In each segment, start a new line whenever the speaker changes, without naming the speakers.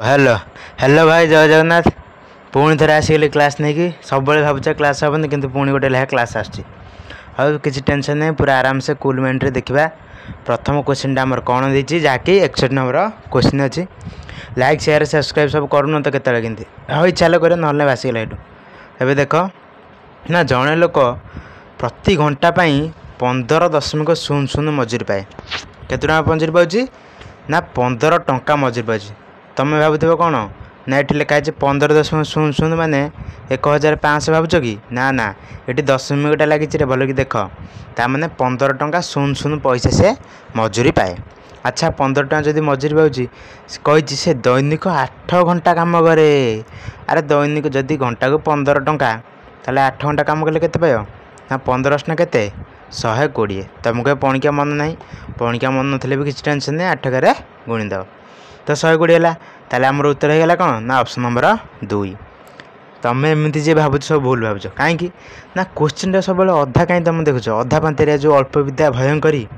Hello hello भाई जय जगन्नाथ पुणी थे आसिगली क्लास नहीं कि सब भावुच क्लास हेनी कि पुणी गोटे लेखा क्लास आसी टेंशन नहीं पूरा आराम से कूल माइंड देखा प्रथम क्वेश्चन आमर कौन देती जहाँकि 61 नंबर क्वेश्चन अच्छी लाइक शेयर सब्सक्राइब सब करूँ तो केत हाँ इच्छा कर ना बासीगला ये एवं देख ना जड़े लोक प्रति घंटा 15.00 मजूरी पाए केत मजूरी पाँच ना 15 टंका मजूरी पाँच तुम भावुव कौन ना ये लिखाई 15.00 माने 1500 भावुच कि ना ना ये दशमिकटा लगी रे भल कि देख ताने 15 टंका 00 पैसा से मजूरी पाए। अच्छा 15 टंका जदि मजूरी पाँच कही से दैनिक 8 घंटा काम करे अरे दैनिक जदि घंटा को 15 टंका ताले 8 घंटा काम कले केते पायो ना 15 केते 120 तुमको पणिका मन ना पणिका मन ना भी किसी टेंशन नहीं 8 गारे गुणीद तो 120 है ताले आमर उत्तर होगा कौन ना ऑप्शन नंबर 2 तुम एमती जे भावुच सब भूल भावुच कहीं ना क्वेश्चन सब अधा कहीं तुम देखुच अधा पांति जो अल्प विद्या भयंकरी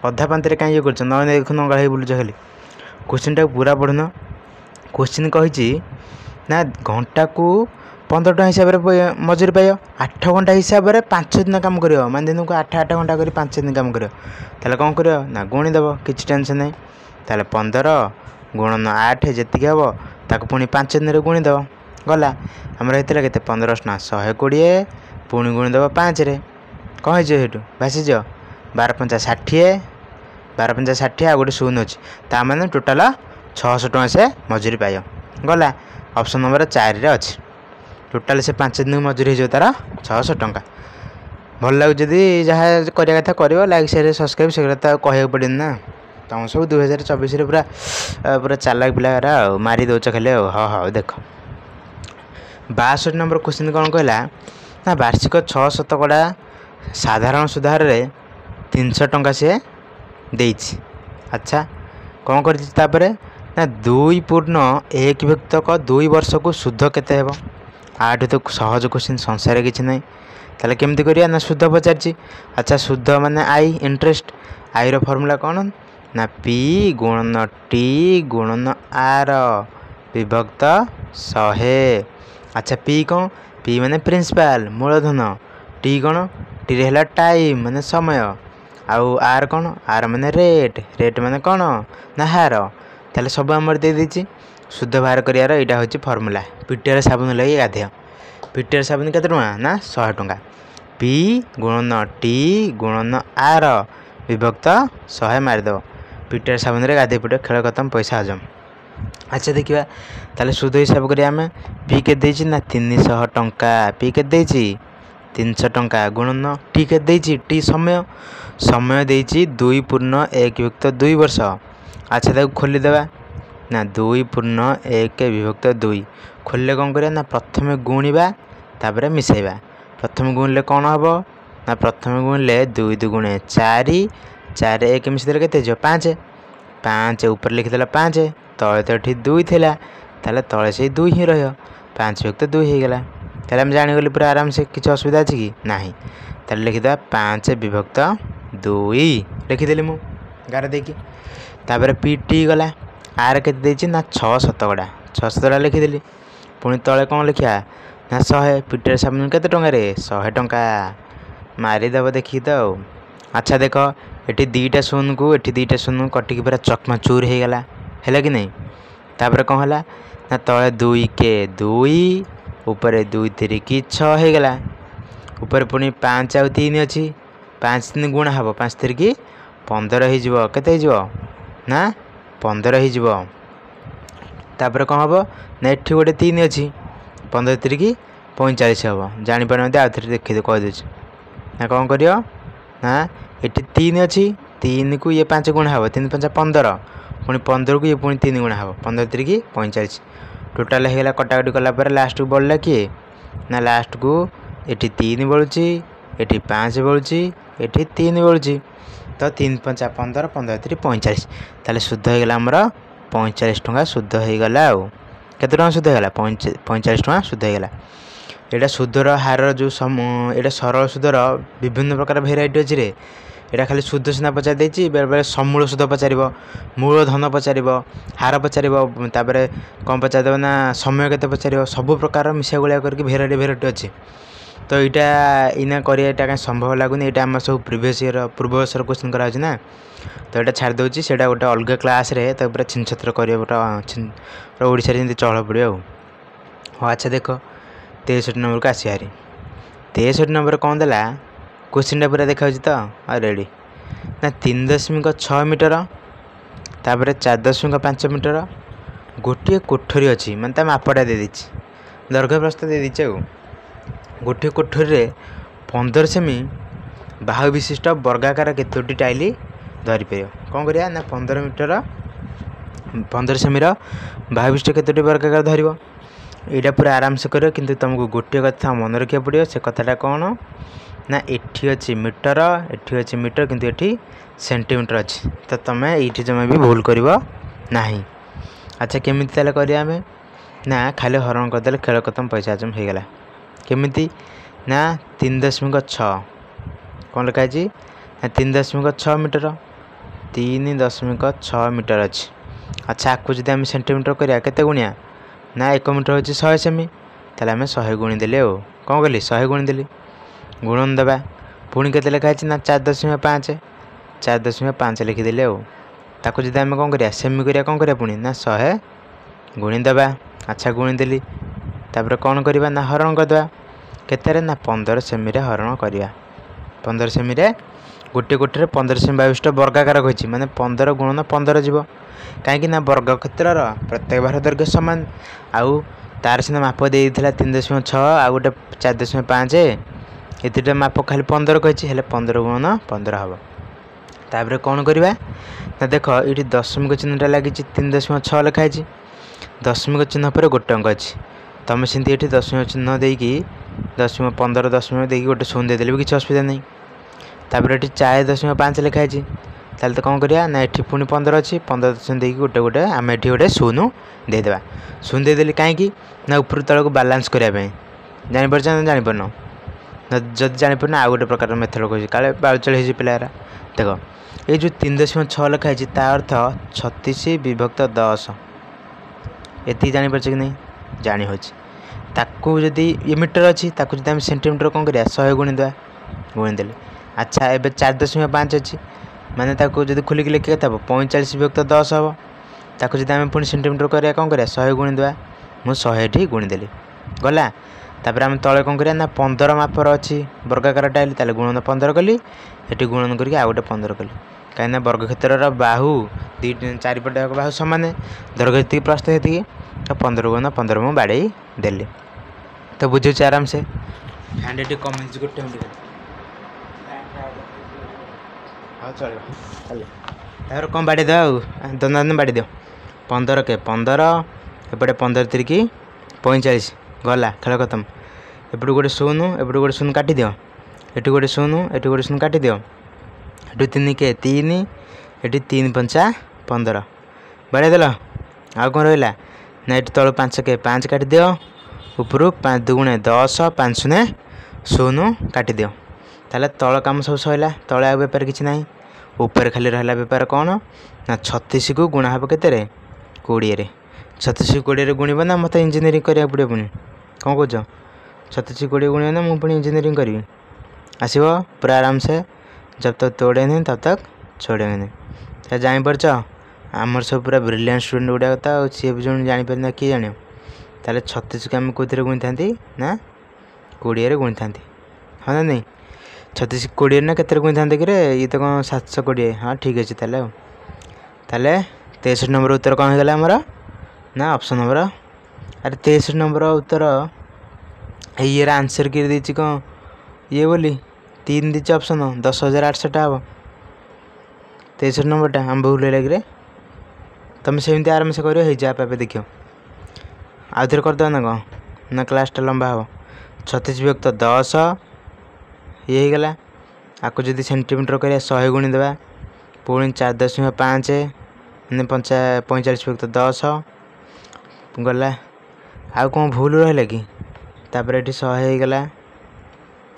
अधा पांति कहीं ये कर देख नंगा बुलूच खाली क्वेश्चन टाक पूरा पढ़ुन क्वेश्चन कही ना घंटा को 15 टका हिसाब से मजूरी पाइब 8 घंटा हिसाब से 5 दिन काम कर मान दिन को 8 घंटा कर 5 दिन काम कर कौन कर ना गुणीदेव किसी टेंशन नहीं ताले 15 गुणन 8 जी हम ताको पुणी 5 दिन गुणीदेव गला आमर होता है 15 टका 120 पुणी गुणीदेव 5 रे कौन हो भासीज 12 60 12 60 आ गोटे 0 अच्छी ताने टोटाल 600 टका से मजूरी पाइब गला ऑप्शन नंबर 4 रे अच्छी टोटाल से 5 दिन मजूरी हो तार 600 टका भल लगे जदि जहाँ करवा कथा कर लाइक शेयर सब्सक्राइब से कहूँ पड़े ना तुम सब 2024 पूरा पूरा चालाक पिला मारी दौच खाली हाँ हाँ देख 62 नंबर क्वेश्चन कौन कहला ना वार्षिक 6 शतकड़ा साधारण सुधार 300 टंका से देछि। अच्छा कौन कर ना 2 पूर्ण 1 व्यक्तक 2 वर्ष को शुद्ध केते हेबो आठ तो सहज क्वेश्चन संसार किसी ना ताले केमती करिया ना शुद्ध पचार। अच्छा शुद्ध माने आई इंटरेस्ट आई रो फॉर्मूला कौन ना पी गुणन टी गुणन आर विभक्त 100। अच्छा पी कौन पी माने प्रिंसिपाल मूलधन टी कौन टी रे टाइम माने समय आउ आर कौन आर माने रेट रेट माने कौन ना हार ताले सब आमर दे देछि शुद्ध बाहर करार यहाँ हूँ फर्मूला पिटिआर साबुन लगे गाधे पिटिआर साबुन केते टଙ୍କା ना 100 टଙ୍କା पी गुणन टी गुणन आर विभक्त 100 मारिदेव पिटिआर साबुन गाधे पड़े खेल खत्म पैसा हजम। अच्छा देखा ताले शुद्ध हिसाब करिया आमे पी के देछि ना 300 टଙ୍କା पी के देछि 300 टଙ୍କା गुणन टी के देछि टी समय समय देछि 2 पूर्ण 1 युक्त 2 वर्ष। अच्छा ताको खोलीदेवा ना 2 पूर्ण 1 विभक्त 2 खोलिले कौन करिया ना प्रथम गुणिबा तापर मिसेबा प्रथम गुणिले कौन हम ना प्रथम गुणिले 2 2 4 4 1 मिसेदेले केते जो 5 5 ऊपर लिखिदेला 5 तले तो ठीक 2 थिला ताले तले से 2 ही रहियो 5 विभक्त 2 हो गला ताले हम जानिगली पूरा आराम से किसी असुविधा अछि कि नाही ताले लिखिदा 5 विभक्त 2 लिखिदेली मु गार देकी तापर पीटी गला आर के ना 6 शतकड़ा 6 शतकड़ा लिखिदेली पुणी तले कौन लिखा ना 100 पिटिआर साबुन केते टଙ୍କା रे 100 टଙ୍କା मारिदेव देखी तो। अच्छा देख ये 2टा 0 को ये 2टा 0 कटिकी पूरा चकमा चूर हो गला है कि नहीं तापर कौन है ना तले 2 के 2 ऊपर 2 3 की 6 हो गला ऊपर पुणी 5 आउ 3 अच्छी 5 3 गुणा हम 5 3 की 15 हो ना 15 हो तापर कौन हम ना ये गोटे 3 अच्छी 15 3 की 45 हम जापार आउ थे देखिए कहीदे ना कौन कर ना ये 3 अच्छी 3 को ये 5 गुणा हम 3 5 15 पुणी 15 को ये पुणी 3 गुणा हम 15 3 की 45 टोटाल होगा कटाकटी कलापर लास्ट को बढ़ला किए ना लास्ट को ये 3 बढ़ुची ये 5 बढ़ुची ये 3 बढ़ुची तो 3 5 15 15 3 45 ताले शुद्ध होगा आमर 45 टଙ୍କା शुद्ध होगा आउ केते टଙ୍କା शुद्ध होगा 45 टଙ୍କା शुद्ध होगा। यहाँ शुद्धर हार जो यहाँ सरल शुद्धर विभिन्न प्रकार भेराइटी अच्छी रे ଏଇଟା ଖାଲି ସୁଧ ସୁନା ପଚାରି ଦେଇଛି, ବେଳେବେଳେ ସମୂଳ ସୁଧ ପଚାରିବ, ମୂଳଧନ ପଚାରିବ, ହାର ପଚାରିବ, ତାପରେ କ'ଣ ପଚାରିଦେବ ନା ସମୟ କେତେ ପଚାରିବ। ସବୁ ପ୍ରକାର ମିଶା ଗୋଳିଆ କରିକି ଭେରାଇଟି ଅଛି। ତ ଏଇଟା ଏଇନା କରିବା ଏଇଟା କାହିଁ ସମ୍ଭବ ଲାଗୁନି। ଏଇଟା ଆମର ସବୁ ପ୍ରିଭିୟସ୍ ଇୟର୍ ପୂର୍ବ ବର୍ଷର କୋଶ୍ଚିନ୍ କରାହେଉଛି ନା, ତ ଏଇଟା ଛାଡ଼ି ଦେଉଛି। ସେଇଟା ଗୋଟେ ଅଲଗା କ୍ଲାସ୍ରେ ତାକୁ ପୁରା ଛିନଛତ୍ର କରିବ, ପୁରା ଓଡ଼ିଶାରେ ଯେମିତି ଚହଳ ପଡ଼ିବ ଆଉ। ହଉ ଆଚ୍ଛା ଦେଖ 63 ନମ୍ବରକୁ ଆସିବା ହାରି। 63 ନମ୍ବର କ'ଣ ଦେଲା, କୋଶ୍ଚିନ୍ଟା ପୁରା ଦେଖାଯାଉଛି ତ, ଆଉ ରେଡ଼ି ନା 3.6 ମିଟର, ତାପରେ 4.5 ମିଟର, ଗୋଟିଏ କୋଠରୀ ଅଛି, ମାନେ ତା ମାପଟା ଦେଇଦେଇଛି, ଦୈର୍ଘ୍ୟ ପ୍ରସ୍ଥ ଦେଇଦେଇଛି ଆଉ। ଗୋଟିଏ କୋଠରୀରେ 15 ସେମି ବାହୁ ବିଶିଷ୍ଟ ବର୍ଗାକାର କେତୋଟି ଟାଇଲ ଧରିପାରିବ। କ'ଣ କରିବା ନା 15 ସେମିର ବାହୁ ବିଶିଷ୍ଟ କେତୋଟି ବର୍ଗାକାର ଧରିବ। ଏଇଟା ପୁରା ଆରାମସେ କରିବ, କିନ୍ତୁ ତୁମକୁ ଗୋଟିଏ କଥା ମନେ ରଖିବାକୁ ପଡ଼ିବ। ସେ କଥାଟା କ'ଣ ନା ଏଠି ଅଛି ମିଟର, ଏଠି ଅଛି ମିଟର, କିନ୍ତୁ ଏଠି ସେଣ୍ଟିମିଟର ଅଛି। ତ ତୁମେ ଏଇଠି ଜମା ବି ଭୁଲ କରିବ ନାହିଁ। ଆଚ୍ଛା କେମିତି ତାହେଲେ କରିବା ଆମେ ନା ଖାଲି ହରଣ କରିଦେଲେ ଖେଳ ଖତମ, ପଇସା ହଜମ ହେଇଗଲା। କେମିତି ନା 3.6 କ'ଣ ଲେଖା ହେଇଛି ନା 3.6 ମିଟର, 3.6 ମିଟର ଅଛି। ଆଚ୍ଛା ଆକୁ ଯଦି ଆମେ ସେଣ୍ଟିମିଟର କରିବା କେତେ ଗୁଣିଆ ନା 1 ମିଟର ହେଉଛି 100 ସେମି, ତାହେଲେ ଆମେ 100 ଗୁଣି ଦେଲି ଆଉ। କ'ଣ କଲି 100 ଗୁଣି ଦେଲି, ଗୁଣନ ଦେବା। ପୁଣି କେତେ ଲେଖା ହେଇଛି ନା 4.5, 4.5 ଲେଖିଦେଲି ଆଉ। ତାକୁ ଯଦି ଆମେ କ'ଣ କରିବା ସେମି କରିବା, କ'ଣ କରିବା ପୁଣି ନା 100 ଗୁଣି ଦେବା। ଆଚ୍ଛା ଗୁଣି ଦେଲି, ତାପରେ କ'ଣ କରିବା ନା ହରଣ କରିଦେବା। କେତେରେ ନା 15 ସେମିରେ ହରଣ କରିବା। 15 ସେମିରେ ଗୋଟିଏ କୋଠରୀରେ 15 ସେମି ବାହୁ ବିଶିଷ୍ଟ ବର୍ଗାକାର କହିଛି, ମାନେ 15 ଗୁଣନ 15 ଯିବ। କାହିଁକି ନା ବର୍ଗକ୍ଷେତ୍ରର ପ୍ରତ୍ୟେକ ବାହୁର ଦୈର୍ଘ୍ୟ ସମାନ, ଆଉ ତାର ସିନା ମାପ ଦେଇଥିଲା 3.6 ଆଉ ଗୋଟେ 4.5, ଏଥିରେ ମାପ ଖାଲି 15 କହିଛି, ହେଲେ 15 ଗୁଣନ 15 ହେବ। ତାପରେ କ'ଣ କରିବା ନା ଦେଖ ଏଇଠି ଦଶମିକ ଚିହ୍ନଟା ଲାଗିଛି, 3.6 ଲେଖା ହେଇଛି, ଦଶମିକ ଚିହ୍ନ ପରେ ଗୋଟେ ଅଙ୍କ ଅଛି। ତୁମେ ସେମିତି ଏଠି ଦଶମିକ ଚିହ୍ନ ଦେଇକି 15 ଦଶମିକ ଦେଇକି ଗୋଟେ ଶୂନ ଦେଇଦେଲେ ବି କିଛି ଅସୁବିଧା ନାହିଁ। ତାପରେ ଏଠି 4.5 ଲେଖା ହେଇଛି, ତାହେଲେ ତ କ'ଣ କରିବା ନା ଏଠି ପୁଣି 15 ଅଛି, 15 ଦଶମିକ ଦେଇକି ଗୋଟେ ଆମେ ଏଠି ଗୋଟେ ଶୂନ ଦେଇଦେବା। ଶୂନ ଦେଇଦେଲି କାହିଁକି ନା ଉପରୁ ତଳକୁ ବାଲାନ୍ସ କରିବା ପାଇଁ। ଜାଣିପାରୁଛ ନା ଜାଣିପାରୁନ? ଯଦି ଜାଣିପାରୁନ ଆଉ ଗୋଟେ ପ୍ରକାର ମେଥଡ଼ କହୁଛି, କାଳେ ବାଳୁଚାଳି ହେଇଛି ପିଲାରା। ଦେଖ ଏଇ ଯେଉଁ 3.6 ଲେଖା ହେଇଛି ତା ଅର୍ଥ 36/10। ଏତିକି ଜାଣିପାରୁଛ କି ନାହିଁ? ଜାଣି ହେଉଛି। ତାକୁ ଯଦି ଏ ମିଟର ଅଛି, ତାକୁ ଯଦି ଆମେ ସେଣ୍ଟିମିଟର କ'ଣ କରିବା 100 ଗୁଣିଦେବା, ଗୁଣିଦେଲେ। ଆଚ୍ଛା ଏବେ 4.5 ଅଛି, ମାନେ ତାକୁ ଯଦି ଖୋଲିକି ଲେଖିବା କେତେ ହେବ 45/10 ହେବ। ତାକୁ ଯଦି ଆମେ ପୁଣି ସେଣ୍ଟିମିଟର କରିବା କ'ଣ କରିବା 100 ଗୁଣିଦେବା। ମୁଁ 100 ଏଠି ଗୁଣିଦେଲି, ଗଲା। ତାପରେ ଆମେ ତଳେ କ'ଣ କରିବା ନା 15 ମାପର ଅଛି ବର୍ଗାକାର ଟାଇଲ, ତାହେଲେ ଗୁଣନ 15 କଲି, ଏଠି ଗୁଣନ କରିକି ଆଉ ଗୋଟେ 15 କଲି। କାହିଁକିନା ବର୍ଗକ୍ଷେତ୍ରର ବାହୁ ଚାରିପଟେ ବାହୁ ସମାନ, ଦୈର୍ଘ୍ୟ ଯେତିକି ପ୍ରସ୍ଥ ସେତିକି, ତ 15 ଗୁଣନ 15 ମୁଁ ବାଡ଼େଇ ଦେଲି। ତ ବୁଝୁଛି ଆରାମସେ। ଫ୍ୟାନ୍ ଏଠି କମିଛି, ଗୋଟେ ମିନିଟ୍ ହଉ ଚଳିବ ଚାଲେ। ତାପରେ କ'ଣ ବାଡ଼େଇ ଦେବା ଆଉ ଦନ୍ଦ ବାଡ଼େଇ ଦିଅ। 15 କେ 15, ଏପଟେ 15 ତିରିକି 45, ଗଲା ଖେଳ ଖତମ। ଏପଟୁ ଗୋଟେ ଶୂନ, ଏପଟୁ ଗୋଟେ ଶୂନ କାଟିଦିଅ, ଏଠି ଗୋଟେ ଶୂନ, ଏଠି ଗୋଟେ ଶୂନ କାଟିଦିଅ। ଏଠୁ 3 କେ 3, ଏଠି 3 5 15, ବାଡ଼େଇ ଦେଲ। ଆଉ କ'ଣ ରହିଲା ନା ଏଠି ତଳୁ 5 କେ 5 କାଟିଦିଅ, ଉପରୁ 5 2 10, 5 0 କାଟିଦିଅ। ତାହେଲେ ତଳ କାମ ସବୁ ସରିଲା, ତଳେ ଆଉ ବେପାର କିଛି ନାହିଁ। ଉପରେ ଖାଲି ରହିଲା ବେପାର କ'ଣ ନା 36କୁ ଗୁଣା ହେବ କେତେରେ 20ରେ। 36କୁ 20ରେ ଗୁଣିବ ନା ମୋତେ ଇଞ୍ଜିନିୟରିଂ କରିବାକୁ ପଡ଼ିବ ପୁଣି? କ'ଣ କହୁଛ? 36କୁ 20 ଗୁଣିବ ନା ମୁଁ ପୁଣି ଇଞ୍ଜିନିୟରିଂ କରିବି? ଆସିବ ପୁରା ଆରାମସେ। जब तक तोड़े नहीं तब तक छोड़ेंगे नहीं। तो जापारच आमर सब पूरा ब्रिलियंट स्टूडेंट गुड़ाक तो सी भी जो जापर किए जान ताले 36 को आम कौन गुणी था ना 20 गुणी था हाँ ना नहीं 36 20 ना के गुणी था कि ये तो कौन 720 हाँ ठीक अच्छे ताले 63 नंबर उत्तर कौन होगा आमर ना ऑप्शन नंबर अरे 63 नंबर उत्तर ये आंसर कर दी कौन ये बोली 3 दी ऑप्शन 10,800 हम 63 नंबरटा आम भूल लगे तुम सेमती आराम से कर देखियो आउ थे करदे ना कौन ना क्लासटा लंबा हम 36 विभक्त 10 ये गला आपको जब सेंटीमीटर कर 100 गुणी देवा पुणी 4.5 45 विभक्त 10 गला आउ कौन भूल रहा कि तापर ये 100 हो गला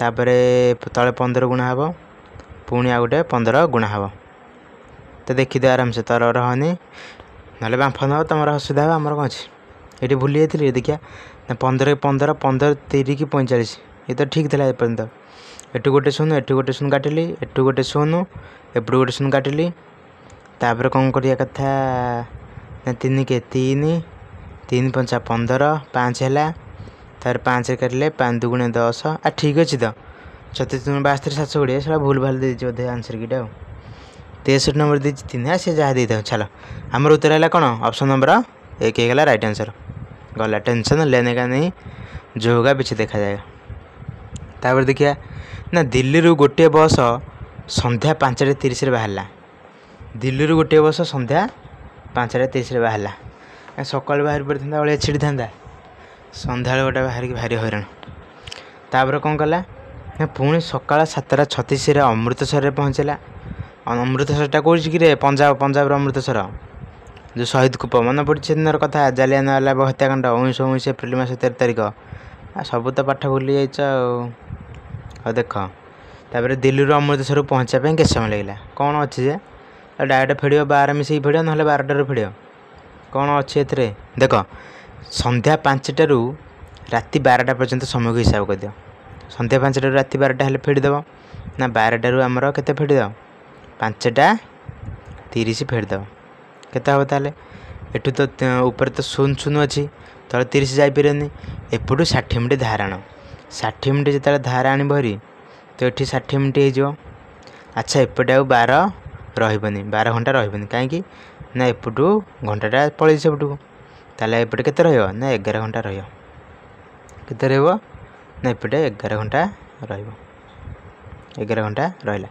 तापर तले 15 गुणा हम पुणी आ गोटे 15 गुणा हे तो देखिदे आराम से तर रहनी ना बांफ नब तुम असुविधा हो आमर कौन अच्छे ये भूली जाइए देखिए 15 15 15 30 कि 45 ये तो ठीक था एपर्यंत एटू गोटे शून्य एटू गोटे शून्य काटिली एटू गोटे शून्य एपटू गोटे शून्य काटिली तापर कौन करिया कथा 3 के 3 3 5 15 5 है तार 5 काटिले 5 2 गुणे 10 आ ठीक अच्छे तो 36 72 720 से भूल भाल दे बोधे आंसर किटा 63 नंबर दी 3 सी जहाँ दे था चलो आमर उत्तर है कौन ऑप्शन नंबर 1 होगा राइट आंसर गला टेंशन लेने का नहीं जो होगा पीछे देखा जाएगा। तापर देखिए ना दिल्ली रू गोटे बस संध्या 5:30 बाहर दिल्ली रू गोटे बस संध्या 5:30 बाहर सकाल बाहर पड़ता भाई छिड़ी था संध्या गोटे बाहर की भारी हैरान तापर कौन कला ना पुणी सकाल 7:36 अमृतसर पहुँचला अमृतसरटा कौन कि पंजाब पंजाब अमृतसर जो शहीद कूप मन पड़ी से दिन कथा जालियानवाला हत्याकांड 1919 एप्रिल मास 13 तारिख सब तो पाठ भूली जाइए देख तापर दिल्ली अमृतसर पहुँचापी के समय लगे कौन अच्छे जे डायरेक्ट फेड़ 12 मिसेक फेड़ ना 12टार फेड़ कौन अच्छे ए देख संध्या 5टारू राति 12टा पर्यंत समय को हिसाब कर दियो संध्या 5टारू राति 12टा हेल्ले फेड़देव ना 12टारू आमर के फेड़देव 5:30 फेड़देव केते हम ताले एठू तो ऊपर तो 0 अच्छी तले 30 जापरेनि एपटू 60 मिनिट धार आण 60 मिनिट जो धार आण भरी तो ये 60 मिनिट हो अच्छा एपटे आ 12 रही 12 घंटा रही कहीं ना एपटू घंटाटा पलि सेपटू ताले एपटे केते रहियो ना 11 घंटा रहियो केते रहइबो ना एपटे 11 घंटा रहिबो 11 घंटा रहिला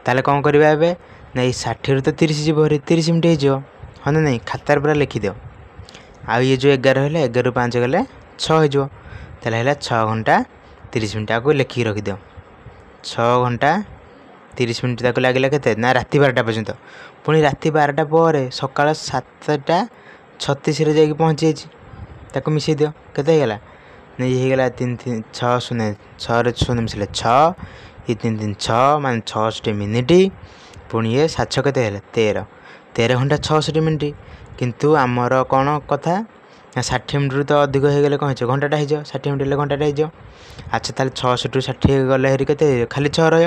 ताले कौन करबा एबे ना 60 तो 30 जीव 30 मिनिट हो हाँ ना नहीं खातार पूरा लिखिद आ ये जो 11 है 11 ରୁ 5 गले 6 हो 6 घंटा 30 मिनिट आपको लिखिक रखिद 6 घंटा 30 मिनिट तक लगे के ना राति 12टा पर्यंत पुणी राति 12टा पर सकाल 7:36 जाकि पहुँची जाइए मिसई दियो केगला ना ये होगा 3 3 6 0 6 0 मिसले 6 ये 3 3 6 मान 66 मिनिट पुणी ये 7 6 के 13 घंटा 66 मिनिट किंतु आमर कौन कथा 60 मिनिट तो अधिक हो गले कौन घंटाटा हो 60 मिनिट घंटाटा हो अच्छा ताल 66 ରୁ 60 गले हेरी के खाली 6 रही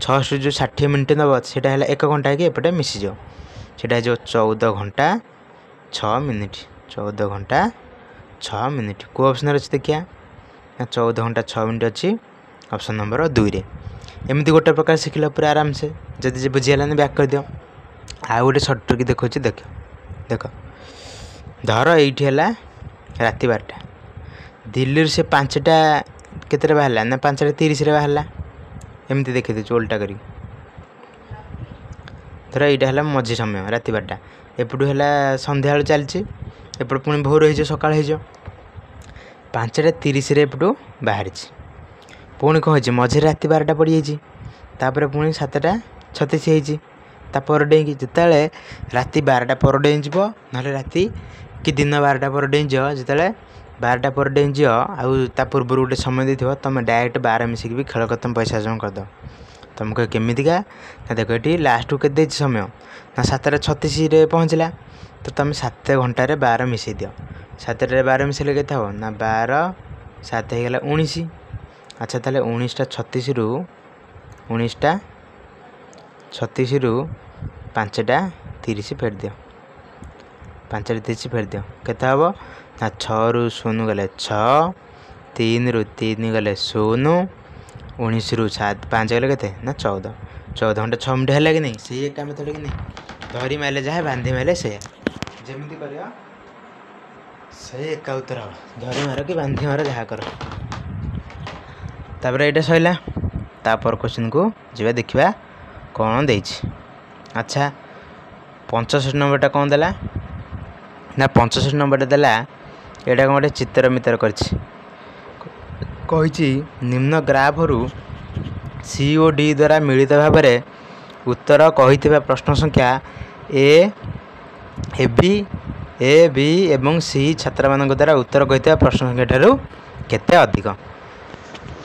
66 जो 60 मिनिट नब से 1 घंटा कि एपटे मिसीज से 14 घंटा 6 मिनिट 14 घंटा 6 मिनिट को ऑप्शन अच्छे देखिए 14 घंटा 6 मिनिट अच्छी ऑप्शन नंबर 2 रे एमती गोटे प्रकार शिखला पूरा आराम से जब बुझीगलानी बैक कर दियो आ गोटे सर्ट ट्रिक देखो देख देख धर ये है राति 12टा दिल्ली से 5टा केते बाहर ना 5:30 बाहर एमती देखी दे उल्टा करी धर यहाँ है मझी समय राति 12टा एपटू है संध्या चलती एपट पुणी भोर हो सका 5:30 एपटू बाहरी पुणी कौन हो मझे राति 12टा पड़ जापर पुणी 7:36 तापर डेईकी जिते राति 12टा पर डेईज ना राति कि दिन 12टा पर डेईज जिते 12टा पर डेईज आ पूर्व गोटे समय देथिबो तुम डायरेक्ट 12 मिसिक भी खेल खत्म पैसा जमा करद तुमको केमितिका ना देख ये लास्ट को के समय ना 7:36 पहुँचला तो तुम 7 घंटे 12 मिसई दियो 7 12 मिसले के हो ना 12 7 होगा 19 अच्छा ताले 19:36 ରୁ 19:36 ରୁ 5:30 फेर दियो 5:30 फेर दियो केते हम ना 6 ରୁ 0 गले 6 3 ରୁ 3 गले 0 19 ରୁ 7 5 गले के ना 14 घंटा 6 मिनिट है कि नहीं सही एक मेथड कि नहीं धरी मारे जहाँ बांधी मारे से जमी कर सही एका उत्तर हम धरी मार कि बांधी मार जहाँ कर तापर यहाँ सैला तापर क्वेश्चन को जी देखा कौन दे अच्छा 65 नंबरटा कौन देला ना 65 नंबरटा देला यहाँ गोटे चित्र मित्र कही निम्न ग्राफ रु सी ओ डी द्वारा मिलित भाव में उत्तर कही प्रश्न संख्या ए बी एवं सी छात्र मान द्वारा उत्तर कही प्रश्न संख्या ठारू केते अधिक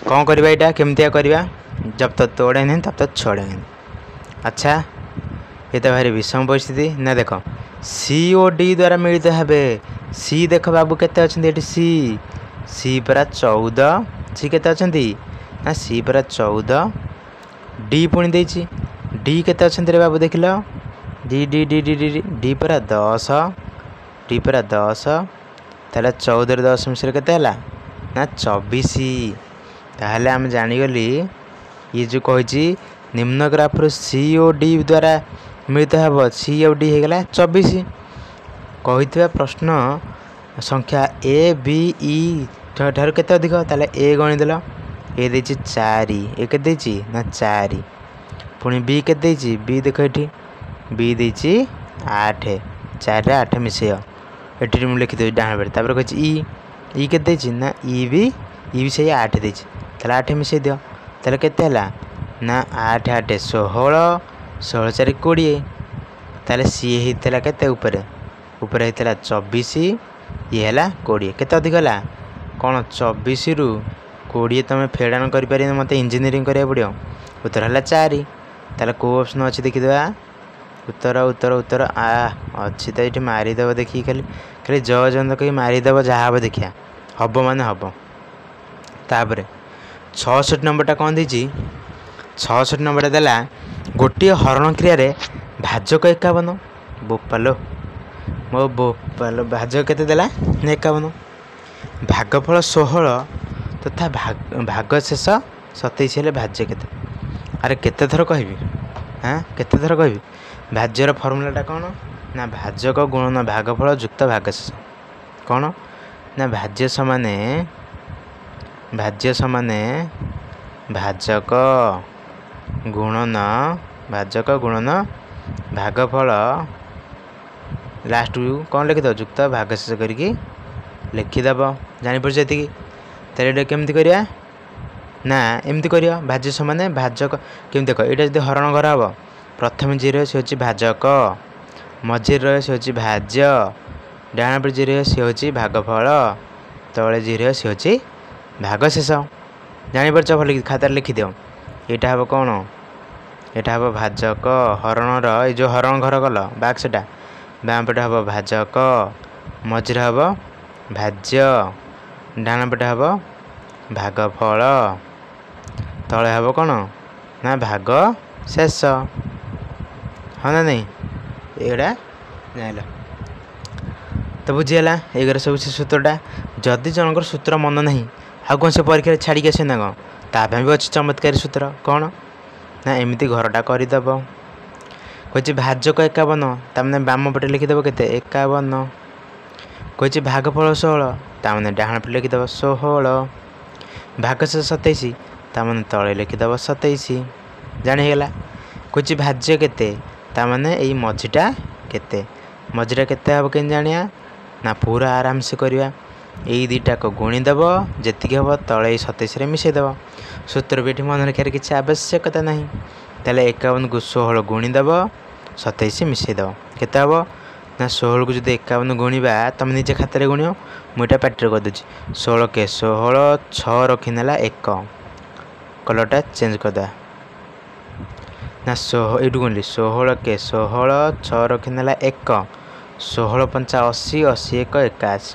कौन करवा यहाँ केमतिया करवा जब तक तोड़े नहीं तब तक छोड़े नहीं अच्छा ये तो भारी विषम परिस्थिति ना देख सी ओ डी द्वारा मिलित हे सी देख बाबू केते अच्छे सी सी परा 14 सी केते अच्छे ना सी परा 14 डी पुणी देछि डी केते अच्छे रे बाबू देख लो D D D D D D परा 10 डी परा 10 ताले 14 रे 10 मिश्र केते हला ना 24 ताहले आम जानीगली ये जो कही निम्न ग्राफ्रु सी ओ डी द्वारा मिलित हे सी ओ डी होगला 24 कही प्रश्न संख्या ए बी ई ठार केते अधिक ताले ए गणिदेल ए देछि 4 ए के देछि ना 4 पुणी बी के देछि बी देख ये बी देछि 8 4 रे 8 मिसेय एटी मु लिखि देछि डाण बेर तापर कहि ई के देछि ना ई भी से 8 देछि ताले 8 मिसेय दियो ताले केते हला ना 8 8 16 16 4 20 ताले सी हेतला केते ऊपर ऊपर हेतला 24 ये हला 20 केते अधिक हला कौन 24 रु 20 तुम फेडान कर पारे मत इंजीनियरिंग करिया पड़ो उत्तर हला 4 ताले को ऑप्शन अछि देखि देबा उत्तर उत्तर उत्तर आ अछि त एठी मारी देबो देखि खाली खाली जजन कहि मारी देबो जहा हबो देखिया हबो माने हबो तापरे 66 नंबरटा कौन देछि 66 नंबर देला गोटे हरण क्रिया रे भाजक 51 बोपालो मो बोपालो भाजक केते देला 51 भागफल 16 तथा भाग शेष 27 हेले भाज्य केते अरे केते थर कहबी हां केते थर कहबी भाज्यर फार्मूलाटा कौन ना भाजक गुणन भागफल युक्त भागशेष कौन ना भाज्य समाने भाजक गुणन भागफल लास्ट कौन लिखिद युक्त भागशेष करके लिखिदेव जापर जी तेरे केमती करिया ना एमती करिया भाज्य समाने भाजक केमती देख ये जब हरण घर हम प्रथम जी रही सी भाजक मझे रही सी भाज्य डाण पर जी रही सी भागफल तले जी रही सी भागशेष जापर भल खातार लिखिद यहाँ हम कौन यहाँ हम भाजक हरणर ये जो हरण घर गल बाक्सटा बाँ पटे हम भाजक मझे हम भाज्य डाण पटे हम भागफल तले हम कौन ना भाग शेष हाँ ना नहीं एगुड़ा जान तो बुझीगला एगार सब से सूत्रटा जदि जनकर सूत्र मन ना आ कौन से परीक्षा छाड़ी आसे ना कौन ताप भी अच्छी चमत्कारी सूत्र कौन ना एमती घरटा करदेव कही भाजक 51 ताने बाम पटे लिखिदेव के 51 कही भागफल 16 ताने डाण पटे लिखिदेव 16 भागशेष 27 ताने तले लिखिदेव 27 जानीगला कही भाज्य केते ताने यही मझीटा केते मझीटा केते हम के जानिया ना पूरा आराम से करवा यही दुईटा को गुणीदेव जी हम तले 27 मिसईदेव सूत्र भी मन रखार किसी आवश्यकता ना ताले 51 को 16 गुणीदेव 27 मिसईदेव केते हम ना 16 को जो 51 गुणवा तुम निजे खातार गुण मुझे पार्टी करदे 16 के 16 6 रखीनेला 1 कलरटा चेंज करदे ना 16 ये गुणली 16 के 16 6 रखीनेला 1 16 5 80 80 1 81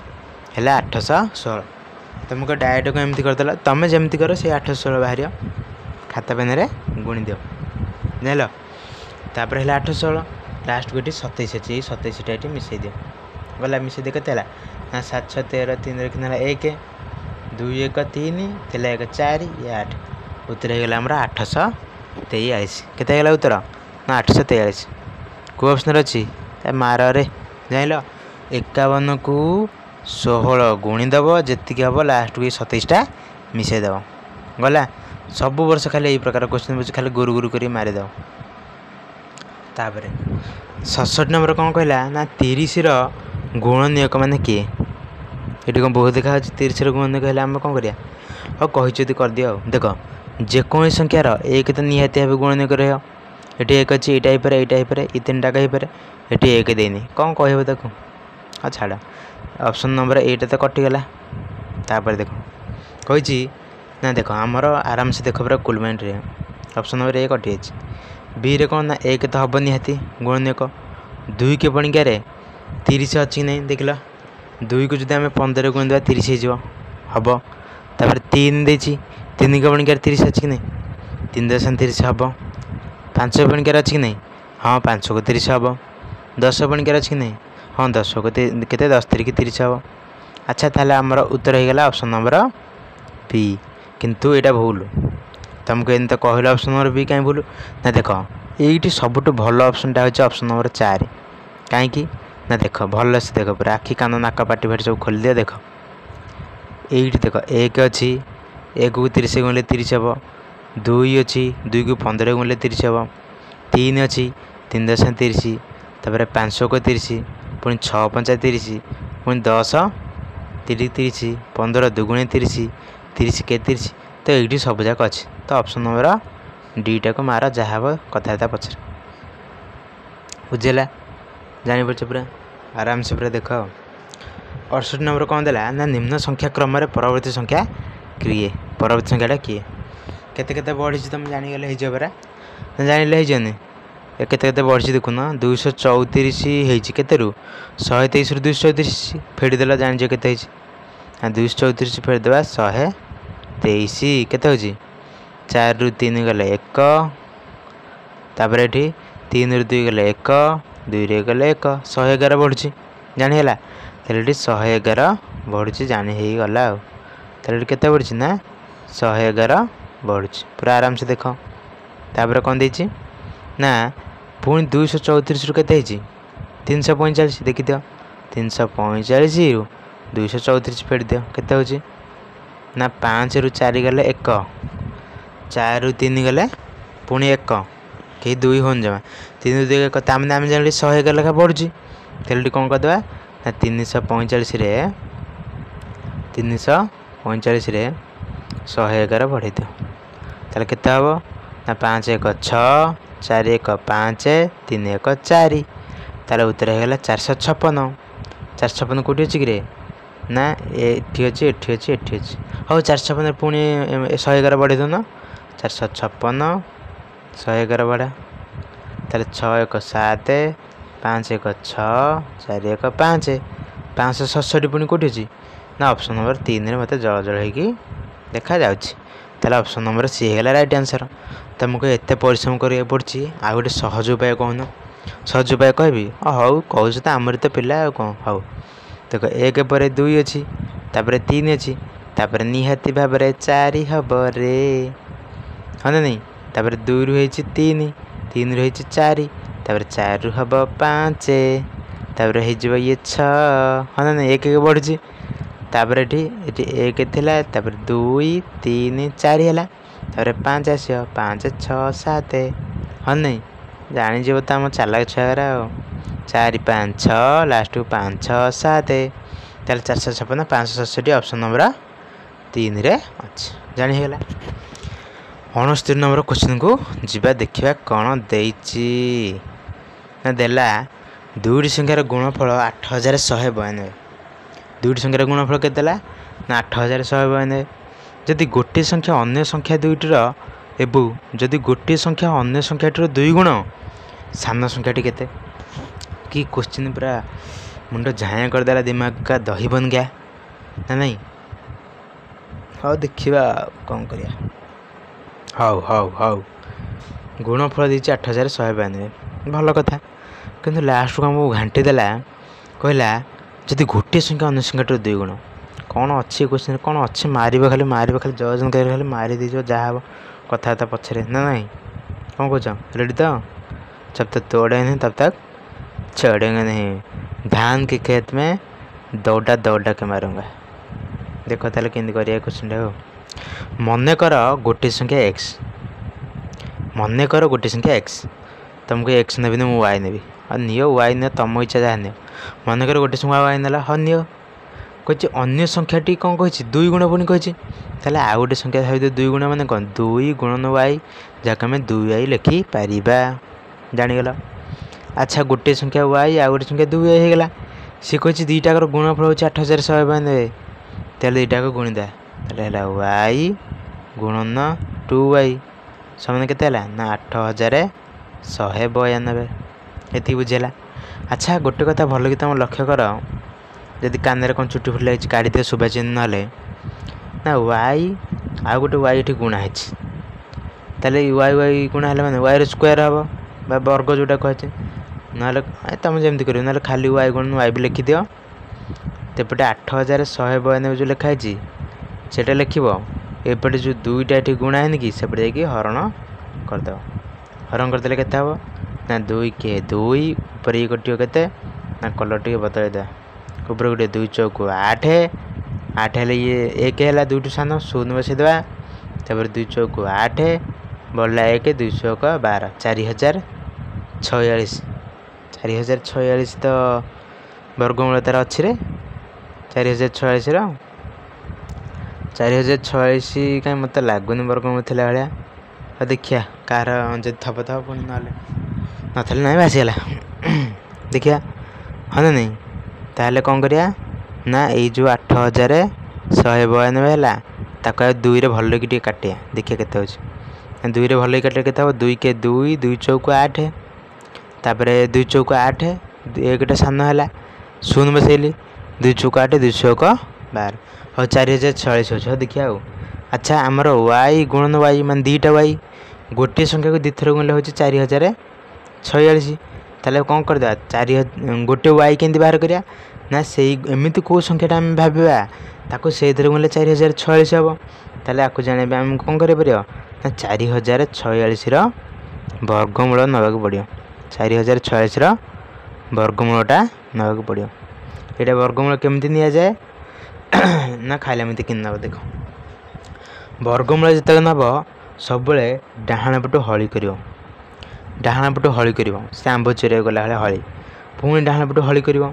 है 816 तुमको डायरेक्ट को एमती करदेला तुम जमती कर से 816 बाहर खाता पेन गुणी दियो जान तापर है 816 लास्ट को 27 अच्छी 27टा ये मिसई दियो गला मिसई दे के ना 7 6 13 3 रखना 1 2 1 3 थिला 1 4 ये 8 उत्तर होगा आमर 843 के उत्तर ना 843 को ऑप्शन अच्छी मार रे जान 51 को 16 गुणीदेव जी हम लास्ट को 27टा मिसईदेव गला सब वर्ष खाली यही प्रकार क्वेश्चन बुझे खाली गुरु गुरु कर मारिदेव तापर 67 नंबर कौन कहला ना 30 गुणनीयक मैंने किए ये कौन बहुत देखा 30 गुणनीयक है आम कौन करिया और कही करदियो देख जेको संख्यार एक तो निहाती भाव गुणनीयक रहा ये एक अच्छी यहाँ हो पारे ये 3 टाक हो पारे ये एक देनी कौन कह देखो हाँ छाड़ ऑप्शन नंबर 8 तो कटिगला तापर देख कही ना देख आमर आराम से देख पूरा कुल माइंड रे ऑप्शन नंबर 1 कटि बी रे कौन ना एक तो हम निहाती गुणन 1 2 के पणिकार 30 अच्छी कि नहीं देख लो 2 को जब आम 15 गुण देवा 30 हो हम तापर 3 देती 3 के पणिकार 30 अच्छी कि नहीं 3 10 30 हम 5 पणिकार अच्छी कि नहीं हाँ 5 को 30 हम 10 पणिकार अच्छी कि नहीं हाँ 10 को के 10 3 30 हम अच्छा ताहले आमर उत्तर हो गला ऑप्शन नंबर बी किंतु एटा भूल तुमको एन तो कहल ऑप्शन नंबर बी कहीं भूल ना देख ये सबुठ भल ऑप्शनटा हो ऑप्शन नंबर 4 कहीं ना देख भल से देख पूरा आखि कान नाक पाटी फाटी सब खोल दिया देख ये देख 1 अच्छी 1 को 30 गुणिले 30 हम 2 अच्छी 2 को 15 गुणिले 30 हम 3 अच्छी 3 10 30 तापर 5 को 30 पुणी 6 5 30 पुणी 10 30 30 15 2 30 30 के 30 तो ये सब जाक अच्छे तो ऑप्शन नंबर डीटा को मार जहाँ हम कथा पचर बुझेगा जापर पूरा आराम से पूरा देख 68 नंबर कौन देला ना निम्न संख्या क्रम परवर्ती संख्या किए परवर्ती संख्याटा किए केते बढ़ी तुम जानीगले होरा ना जानिले होनी केते बढ़ी देखुन 234 केते 123 रु 234 फेड़देला जान के 234 फेड़देवा 123 केते हो 4 रु 3 गले 1 तापर ये 3 रु 2 गले 1 2 रे गले 1 111 बढ़ुची जानीगला तेल 111 बढ़ुची जानी हो गला तेल केते बढ़ुची ना 111 बढ़ुची पूरा आराम से देख तापर कौन देती ना पुणी 234 रु केते 345 देखी दियो 345 रु 234 फेड़ दियो केते होची ना 5 रु 4 गले 1 4 रु 3 गले पुणी 1 कहीं 2 हो जमा 3 रु 2 1 तामने आम जान 111 लेखा बढ़ुची तेल कौन करदे ना 345 रे 345 रे 111 बढ़े दियो ताले केते हबो ना 5 1 6 4 1 5 3 1 4 तार उत्तर होगा 456 456 कौटी अच्छी कि ना एठी अच्छी एठी अच्छी एठी अच्छी हाँ 456 पुणी 111 बढ़े दौन 456 111 बढ़ा ताले 6 1 7 5 1 6 4 1 5 567 पुणी कौटी अच्छी ना ऑप्शन नंबर 3 रे मते जल जल होगी देखा जाउछि ताले ऑप्शन नंबर सी है राइट आंसर तुमको एत परिश्रम करा पड़ी आ गए सहज उपाय कहन सहज उपाय कहबी हौ कहूँ तो आमर तो पिला कौन हौ देख 1 पर 2 अच्छी तापर 3 अच्छी तापर निहाती भाव 4 हम रे हाँ ना नहीं तापर 2 रु 3 3 रु 4 तापर 4 रु हम 5 तापर हो ये 6 हाँ ना नहीं 1 1 बढ़ुची तापर ये 1 थिला तापर 2 3 4 है तापर 5 आस 5 6 7 हाँ नहीं जानीज तो आम चालाक छुआरा 4 5 6 लास्ट 5 6 7 ताल 456 567 ऑप्शन नंबर 3 रे अच्छे जानीगला 69 नंबर क्वेश्चन को जीवा देखा कौन देती ना देला दुईटी संख्यार गुणफल 8192 दुईटी संख्यार गुणफल के ना 8192 जदि गोटे संख्या अन्य संख्या दुईटर एवं जदि गोटे संख्या अन्य संख्याटर 2 गुण सान संख्याटी केते कि क्वेश्चन पूरा मुंड झाया करदेला दिमाग का दही बन गया ना नहीं हाँ देखा कौन करिया हाउ हाउ हाउ गुणफल देती 8192 भल कथा किंतु लास्ट को आमको घाटी देला कहला जदि गोटे संख्या अन्य संख्याटर 2 गुण कौन अच्छी क्वेश्चन कौन अच्छे मार खाली जजन कर खाली मारी दीजिए जहाँ हम कथबार्ता पछरे ना नहीं कौन कह रेडी तो जब तक तोड़े नहीं तब तक चढ़ेंगे नहीं धान के खेत में दौड़ा दौड़ा के मारूंगा देखो ताले केंदी करिया क्वेश्चन हो मन कर गोटे संख्या x मन कर गोटे संख्या x तुमको x नेबी मुझे y नेबी और नियो y नियो तुम इच्छा जहाँ नियो मन कर गोटे संख्या y नेला हाँ नियो कही अन्य संख्याटी कौन कही 2 गुण पुणी कही ताले आ गोटे संख्या भाई 2 गुण माने कौन 2 गुणन y जहाँ आम 2y लिखि पारिबा जानीगल अच्छा गोटे संख्या y आ गोटे संख्या 2y होगला सी कही दुईटाकर गुणफल हो 8192 तेल दुईटा को गुणिदा y गुणन 2y समान के ना 8092 192 ଏତିକି ବୁଝିଲା। ଆଚ୍ଛା ଗୋଟେ କଥା ଭଲ କି ତୁମ ଲକ୍ଷ୍ୟ କର, ଯଦି କାନରେ କ'ଣ ଚୁଟି ଫୁଟି ଲାଗିଛି କାଢ଼ିଦିଅ ଶୁଭାଚିହ୍ନ ନହେଲେ ନା ୱାଇ ଆଉ ଗୋଟେ ୱାଇ ଏଠି ଗୁଣା ହେଇଛି। ତାହେଲେ ୱାଇ ଗୁଣା ହେଲେ ମାନେ ୱାଇର ସ୍କୋୟାର ହେବ ବା ବର୍ଗ ଯେଉଁଟା କୁହାଯାଏ। ନହେଲେ ତୁମେ ଯେମିତି କରିବ, ନହେଲେ ଖାଲି ୱାଇ ଗୁଣ ୱାଇ ବି ଲେଖିଦିଅ। ସେପଟେ 8192 ଯେଉଁ ଲେଖା ହେଇଛି ସେଇଟା ଲେଖିବ। ଏପଟେ ଯେଉଁ ଦୁଇଟା ଏଠି ଗୁଣା ହେଇନି କି ସେପଟେ ଯାଇକି ହରଣ କରିଦେବ। ହରଣ କରିଦେଲେ କେତେ ହେବ ନା 2 2 ଉପରେ ଇଏ କଟିବ କେତେ ନା କଲର୍ ଟିକେ ବଦଳାଇ ଦେବା। ଉପରେ ଗୋଟେ 2 ଚଉକୁ 8 ହେଲେ ଇଏ 1 ହେଲା 2ଠୁ ସାନ 0 ବସାଇଦେବା। ତାପରେ 2 ଚଉକୁ 8 ବଢ଼ିଲା 1 2 ଚଉକ 12 4046। 4046 ତ ବର୍ଗମୂଳ ତାର ଅଛି ରେ 4046ର 4046 କାହିଁ ମୋତେ ଲାଗୁନି ବର୍ଗମୂଳ ଥିଲା ଭଳିଆ। ଆଉ ଦେଖିବା କାହାର ଯଦି ଥବ ପୁଣି ନହେଲେ ନଥିଲେ ନାହିଁ ଆସିଗଲା। ଦେଖିବା ହଁ ନା ନାହିଁ। ତାହେଲେ କ'ଣ କରିବା ନା ଏଇ ଯେଉଁ 8192 ହେଲା ତାକୁ ଆଉ 2ରେ ଭଲକି ଟିକେ କାଟିବା। ଦେଖିବା କେତେ ହେଉଛି। 2ରେ ଭଲକି କାଟିଲେ କେତେ ହେବ 2 2 2 ଚଉକୁ 8 ତାପରେ 2 ଚଉକୁ 8 1ଟା ସାନ ହେଲା 0 ବସେଇଲି 2 ଚଉକୁ 8 2 ଚଉକ 12 ହଉ 4046 ହେଉଛି। ହଉ ଦେଖିବା ଆଉ। ଆଚ୍ଛା ଆମର ୱାଇ ଗୁଣନ ୱାଇ ମାନେ ଦୁଇଟା ୱାଇ ଗୋଟିଏ ସଂଖ୍ୟାକୁ ଦୁଇଥର ଗୁଣିଲେ ହେଉଛି 4046। ତାହେଲେ କ'ଣ କରିଦେବା ଗୋଟେ ୱାଇ କେମିତି ବାହାର କରିବା ନା ସେଇ ଏମିତି କେଉଁ ସଂଖ୍ୟାଟା ଆମେ ଭାବିବା ତାକୁ ସେଇଥିରେ ଗୁଣିଲେ 4046 ହେବ। ତାହେଲେ ଆକୁ ଜାଣିବା ଆମକୁ କ'ଣ କରିବାକୁ ପଡ଼ିବ ନା 4046ର ବର୍ଗମୂଳ ନେବାକୁ ପଡ଼ିବ। 4046ର ବର୍ଗମୂଳଟା ନେବାକୁ ପଡ଼ିବ। ଏଇଟା ବର୍ଗମୂଳ କେମିତି ନିଆଯାଏ ନା ଖାଇଲା ଏମିତି କିଣି ନେବ। ଦେଖ ବର୍ଗମୂଳ ଯେତେବେଳେ ନେବ ସବୁବେଳେ ଡାହାଣ ପଟୁ ହଳି କରିବ। ଡାହାଣ ପଟୁ ହଳି କରିବ ସେ ଆମ୍ବ ଚୋରିବାକୁ ଗଲା ଭଳିଆ ହଳି, ପୁଣି ଡାହାଣ ପଟୁ ହଳି କରିବ।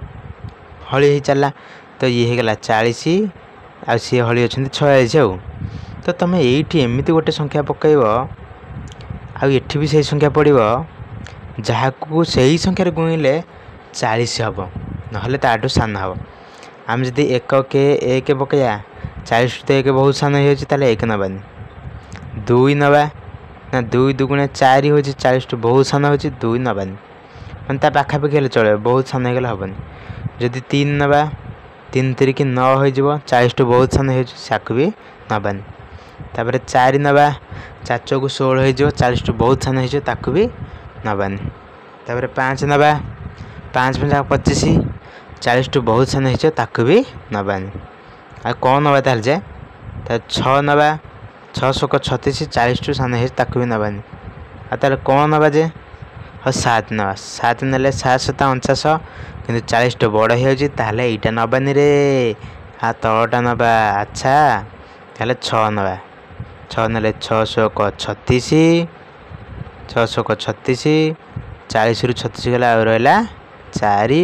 ହଳି ହେଇ ଚାଲିଲା ତ ଇଏ ହେଇଗଲା 40 ଆଉ ସିଏ ହଳି ଅଛନ୍ତି 46 ଆଉ। ତ ତୁମେ ଏଇଠି ଏମିତି ଗୋଟେ ସଂଖ୍ୟା ପକାଇବ ଆଉ ଏଠି ବି ସେଇ ସଂଖ୍ୟା ପଡ଼ିବ ଯାହାକୁ ସେଇ ସଂଖ୍ୟାରେ ଗୁଣିଲେ 40 ହେବ, ନହେଲେ ତାଠୁ ସାନ ହେବ। ଆମେ ଯଦି 1 ପକାଇବା 40 ତ 1 ବହୁତ ସାନ ହେଇଯାଉଛି, ତାହେଲେ 1 ନେବାନି। 2 ନେବା ନା 2 2 4 ହେଉଛି 40ଠୁ ବହୁତ ସାନ ହେଉଛି 2 ନେବାନି, ମାନେ ତା ପାଖାପାଖି ହେଲେ ଚଳିବ, ବହୁତ ସାନ ହେଇଗଲେ ହେବନି। ଯଦି 3 ନେବା 3 3 9 ହୋଇଯିବ 40ଠୁ ବହୁତ ସାନ ହେଉଛି ତାକୁ ବି ନେବାନି। ତାପରେ 4 ନେବା 4 ଚଉକୁ 16 ହୋଇଯିବ 40ଠୁ ବହୁତ ସାନ ହେଇଯିବ ତାକୁ ବି ନେବାନି। ତାପରେ 5 ନେବା 5 5 25 40ଠୁ ବହୁତ ସାନ ହେଇଯିବ ତାକୁ ବି ନେବାନି। ଆଉ କ'ଣ ନେବା ତାହେଲେ ଯେ 6 ନେବା 6 36 40ଠୁ ସାନ ହେଇଛି ତାକୁ ବି ନେବାନି। ଆଉ ତାହେଲେ କ'ଣ ନେବା ଯେ ହଉ 7 ନେବା। 7 ନେଲେ 7 7 49 କିନ୍ତୁ 40ଠୁ ବଡ଼ ହେଇଯାଉଛି, ତାହେଲେ ଏଇଟା ନେବାନି ରେ, ଆଉ ତଳଟା ନେବା। ଆଚ୍ଛା ତାହେଲେ 6 ନେବା। 6 ନେଲେ 6 36 40ରୁ 36 ଗଲା ଆଉ ରହିଲା 4।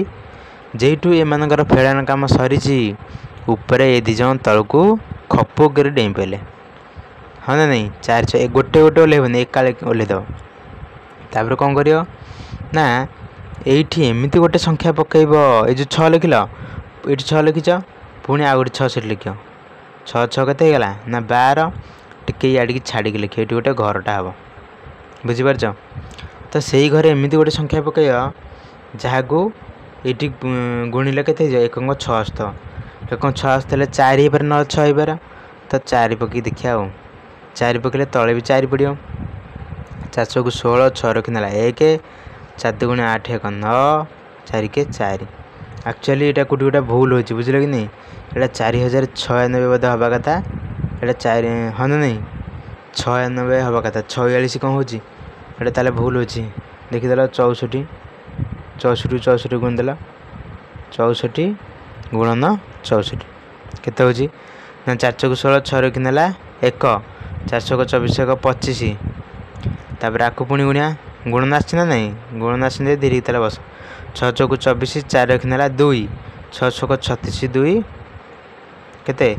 ଯେହେତୁ ଏମାନଙ୍କର ଫେଡ଼ାଣ କାମ ସରିଛି ଉପରେ ଏ ଦୁଇ ଜଣ ତଳକୁ ଖପୁ କରି ଡେଇଁ ପଇଲେ। ହଁ ନା ନାହିଁ। 4 ଗୋଟେ ଓହ୍ଲେଇବନି ଏକାଳେ ଓହ୍ଲେଇଦେବ। ତାପରେ କ'ଣ କରିବ ନା ଏଇଠି ଏମିତି ଗୋଟେ ସଂଖ୍ୟା ପକାଇବ। ଏଇ ଯେଉଁ 6 ଲେଖିଲ ଏଇଠି 6 ଲେଖିଛ, ପୁଣି ଆଉ ଗୋଟେ 6 ସେଠି ଲେଖିବ। 6 6 କେତେ ହେଇଗଲା ନା 12। ଟିକେ ଇଆଡ଼ିକି ଛାଡ଼ିକି ଲେଖିବ, ଏଠି ଗୋଟେ ଘରଟା ହେବ। ବୁଝିପାରୁଛ? ତ ସେଇ ଘରେ ଏମିତି ଗୋଟେ ସଂଖ୍ୟା ପକାଇବ ଯାହାକୁ ଏଇଠି ଗୁଣିଲେ କେତେ ହେଇଯିବ 1 76। 1 76 ହେଲେ 4 ହେଇପାରେ ନହେଲେ 6 ହେଇପାରେ। ତ 4 ପକାଇକି ଦେଖିବା ଆଉ। 4 ପକାଇଲେ ତଳେ ବି 4 ପଡ଼ିବ। 4 ଚଉକୁ 16 6 ରଖିନେଲା 1 4 2 8 1 9 4 4। ଆକ୍ଚୁଆଲି ଏଇଟା କେଉଁଠି ଗୋଟେ ଭୁଲ ହେଉଛି ବୁଝିଲ କି ନାହିଁ। ଏଇଟା 4096 ବୋଧେ ହେବା କଥା। ଏଇଟା 4 ହଁ ନା ନାହିଁ 96 ହେବା କଥା। 46 କ'ଣ ହେଉଛି ଏଇଟା ତାହେଲେ ଭୁଲ ଅଛି। ଦେଖିଦେଲ 64 64 ଗୁଣିଦେଲ 64 ଗୁଣନ 64 କେତେ ହେଉଛି ନା 4 ଚଉକୁ 16 6 ରଖିନେଲା 1 4 ଚଉକୁ 24 1 25। ତାପରେ ଆକୁ ପୁଣି ଗୁଣିଆ ଗୁଣନ ଆସିଛି ନା ନାହିଁ, ଗୁଣନ ଆସିଲେ ଧୀରେ ତାହେଲେ ବସ। 6 ଚଉକୁ 24 4 ରଖିନେଲା 2 6 ଚଉକୁ 36 2 କେତେ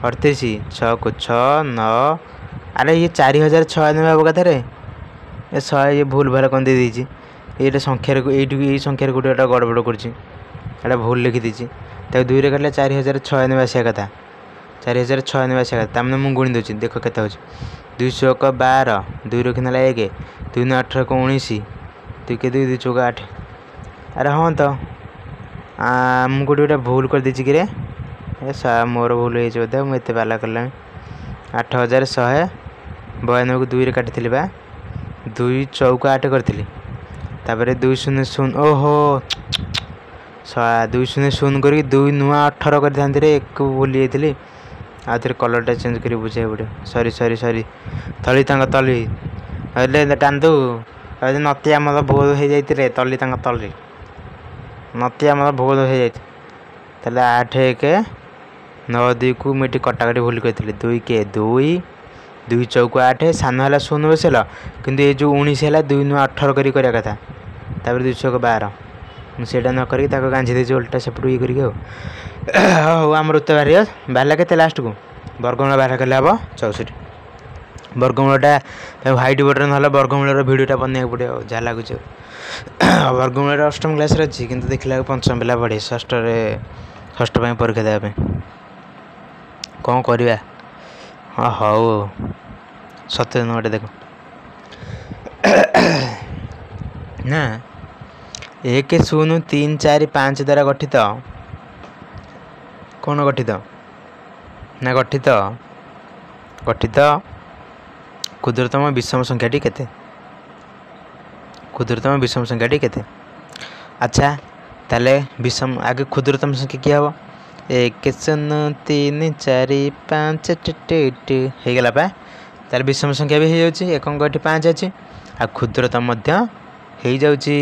38 6କୁ 6 9। ଆରେ ଇଏ 4096 ହେବା କଥାରେ ଏ 100 ଇଏ ଭୁଲ ଭାଲ କ'ଣ ଦେଇଦେଇଛି। ଏଇଟା ସଂଖ୍ୟାରେ ଏଇଠି ଏଇ ସଂଖ୍ୟାରେ ଗୋଟେ ଗୋଟେ ଗଡ଼ବଡ଼ କରୁଛି, ଏଇଟା ଭୁଲ ଲେଖିଦେଇଛି। ତାକୁ 2ରେ କାଟିଲେ 4096 ଆସିବା କଥା। 4096 ଆସିବା କଥା। ତାମାନେ ମୁଁ ଗୁଣି ଦେଉଛି ଦେଖ କେତେ ହେଉଛି ଦୁଇ ଚଉକ 12 2 ରଖିନେଲା 1 2 × 8 = 19 2 के 2 2 चौका 8 अरे हाँ तो ମୁଁ କୋଉଠି ଗୋଟେ ଭୁଲ କରିଦେଇଛି କି ରେ ମୋର ଭୁଲ ହେଇଛି ବୋଧେ ମୁଁ ଏତେ ପାଲା କଲାଣି 8192 କୁ 2 ରେ କାଟିଥିଲି ବା 2 ଚଉକା 8 କରିଥିଲି ତାପରେ 200 ଓହୋ 200 କରିକି 2 ନୂଆ 18 କରିଥାନ୍ତି रे 1 ଭୁଲି ଯାଇଥିଲି ଆଉ ଥରେ କଲରଟା ଚେଞ୍ଜ କରି ବୁଝେଇ ପଡ଼ିବ ସରି ତଳି ତାଙ୍କ ତଳି ହେଲେ ଟାନ୍ଦୁ ନତି ଆମର ଭୁଲ ହେଇଯାଇଥିଲେ ତଳି ତାଙ୍କ ତଳି ନତି ଆମର ଭୁଲ ହେଇଯାଇଛି ତାହେଲେ 8 1 9 2 କୁ ମୁଁ ଏଠି କଟାକଟି ଭୁଲ କରିଥିଲି 2 के 2 ଚଉକା 8 ସାନ ହେଲା 0 ବସିଲା କିନ୍ତୁ ଏ ଯେଉଁ 19 ହେଲା 2 ନୂଆ 18 କରି କରିବା କଥା ତାପରେ 2 ଚଉକା 12 ମୁଁ ସେଇଟା ନ କରିକି ତାକୁ ଗାଞ୍ଜି ଦେଇଛି ଓଲଟା ସେପଟୁ ଇଏ କରିକି ଆଉ ହଉ ଆମର ଉତ୍ତର ବାହାରିଲା କେତେ ଲାଷ୍ଟକୁ ବର୍ଗମୂଳ ବାହାର କଲେ ହେବ 64 ବର୍ଗମୂଳଟା ହ୍ୱାଇଟ୍ ବୋର୍ଡ଼ରେ ନହେଲେ ବର୍ଗମୂଳର ଭିଡ଼ିଓଟା ବନେଇବାକୁ ପଡ଼ିବ ଆଉ ଯାହା ଲାଗୁଛି ଆଉ ବର୍ଗମୂଳଟା ଅଷ୍ଟମ କ୍ଲାସ୍ରେ ଅଛି କିନ୍ତୁ ଦେଖିଲା ବେଳକୁ ପଞ୍ଚମ ପିଲା ପଢ଼େ ଷଷ୍ଠ ପାଇଁ ପରୀକ୍ଷା ଦେବା ପାଇଁ କ'ଣ କରିବା ହଁ ହଉ ସତ୍ୟ ଗୋଟେ ଦେଖ ନା 1 0 3 4 5 ଦ୍ୱାରା ଗଠିତ କ'ଣ ଗଠିତ ନା ଗଠିତ ক্ষুদ্রতম বিষম সংখ্যাটি কেতে ক্ষুদ্রতম বিষম সংখ্যাটি কেতে আচ্ছা তাহলে বিষম আগে ক্ষুদ্রতম সংখ্যা কি হব 1 0 3 4 5 ହେଇଗଲା ପା ତାହେଲେ বিষମ ସଂଖ୍ୟା ବି ହେଇଯାଉଛି ଏକଙ୍କ ଏଠି 5 ଅଛି ଆଉ ক্ষুদ্রতମ ମଧ୍ୟ ହେଇଯାଉଛି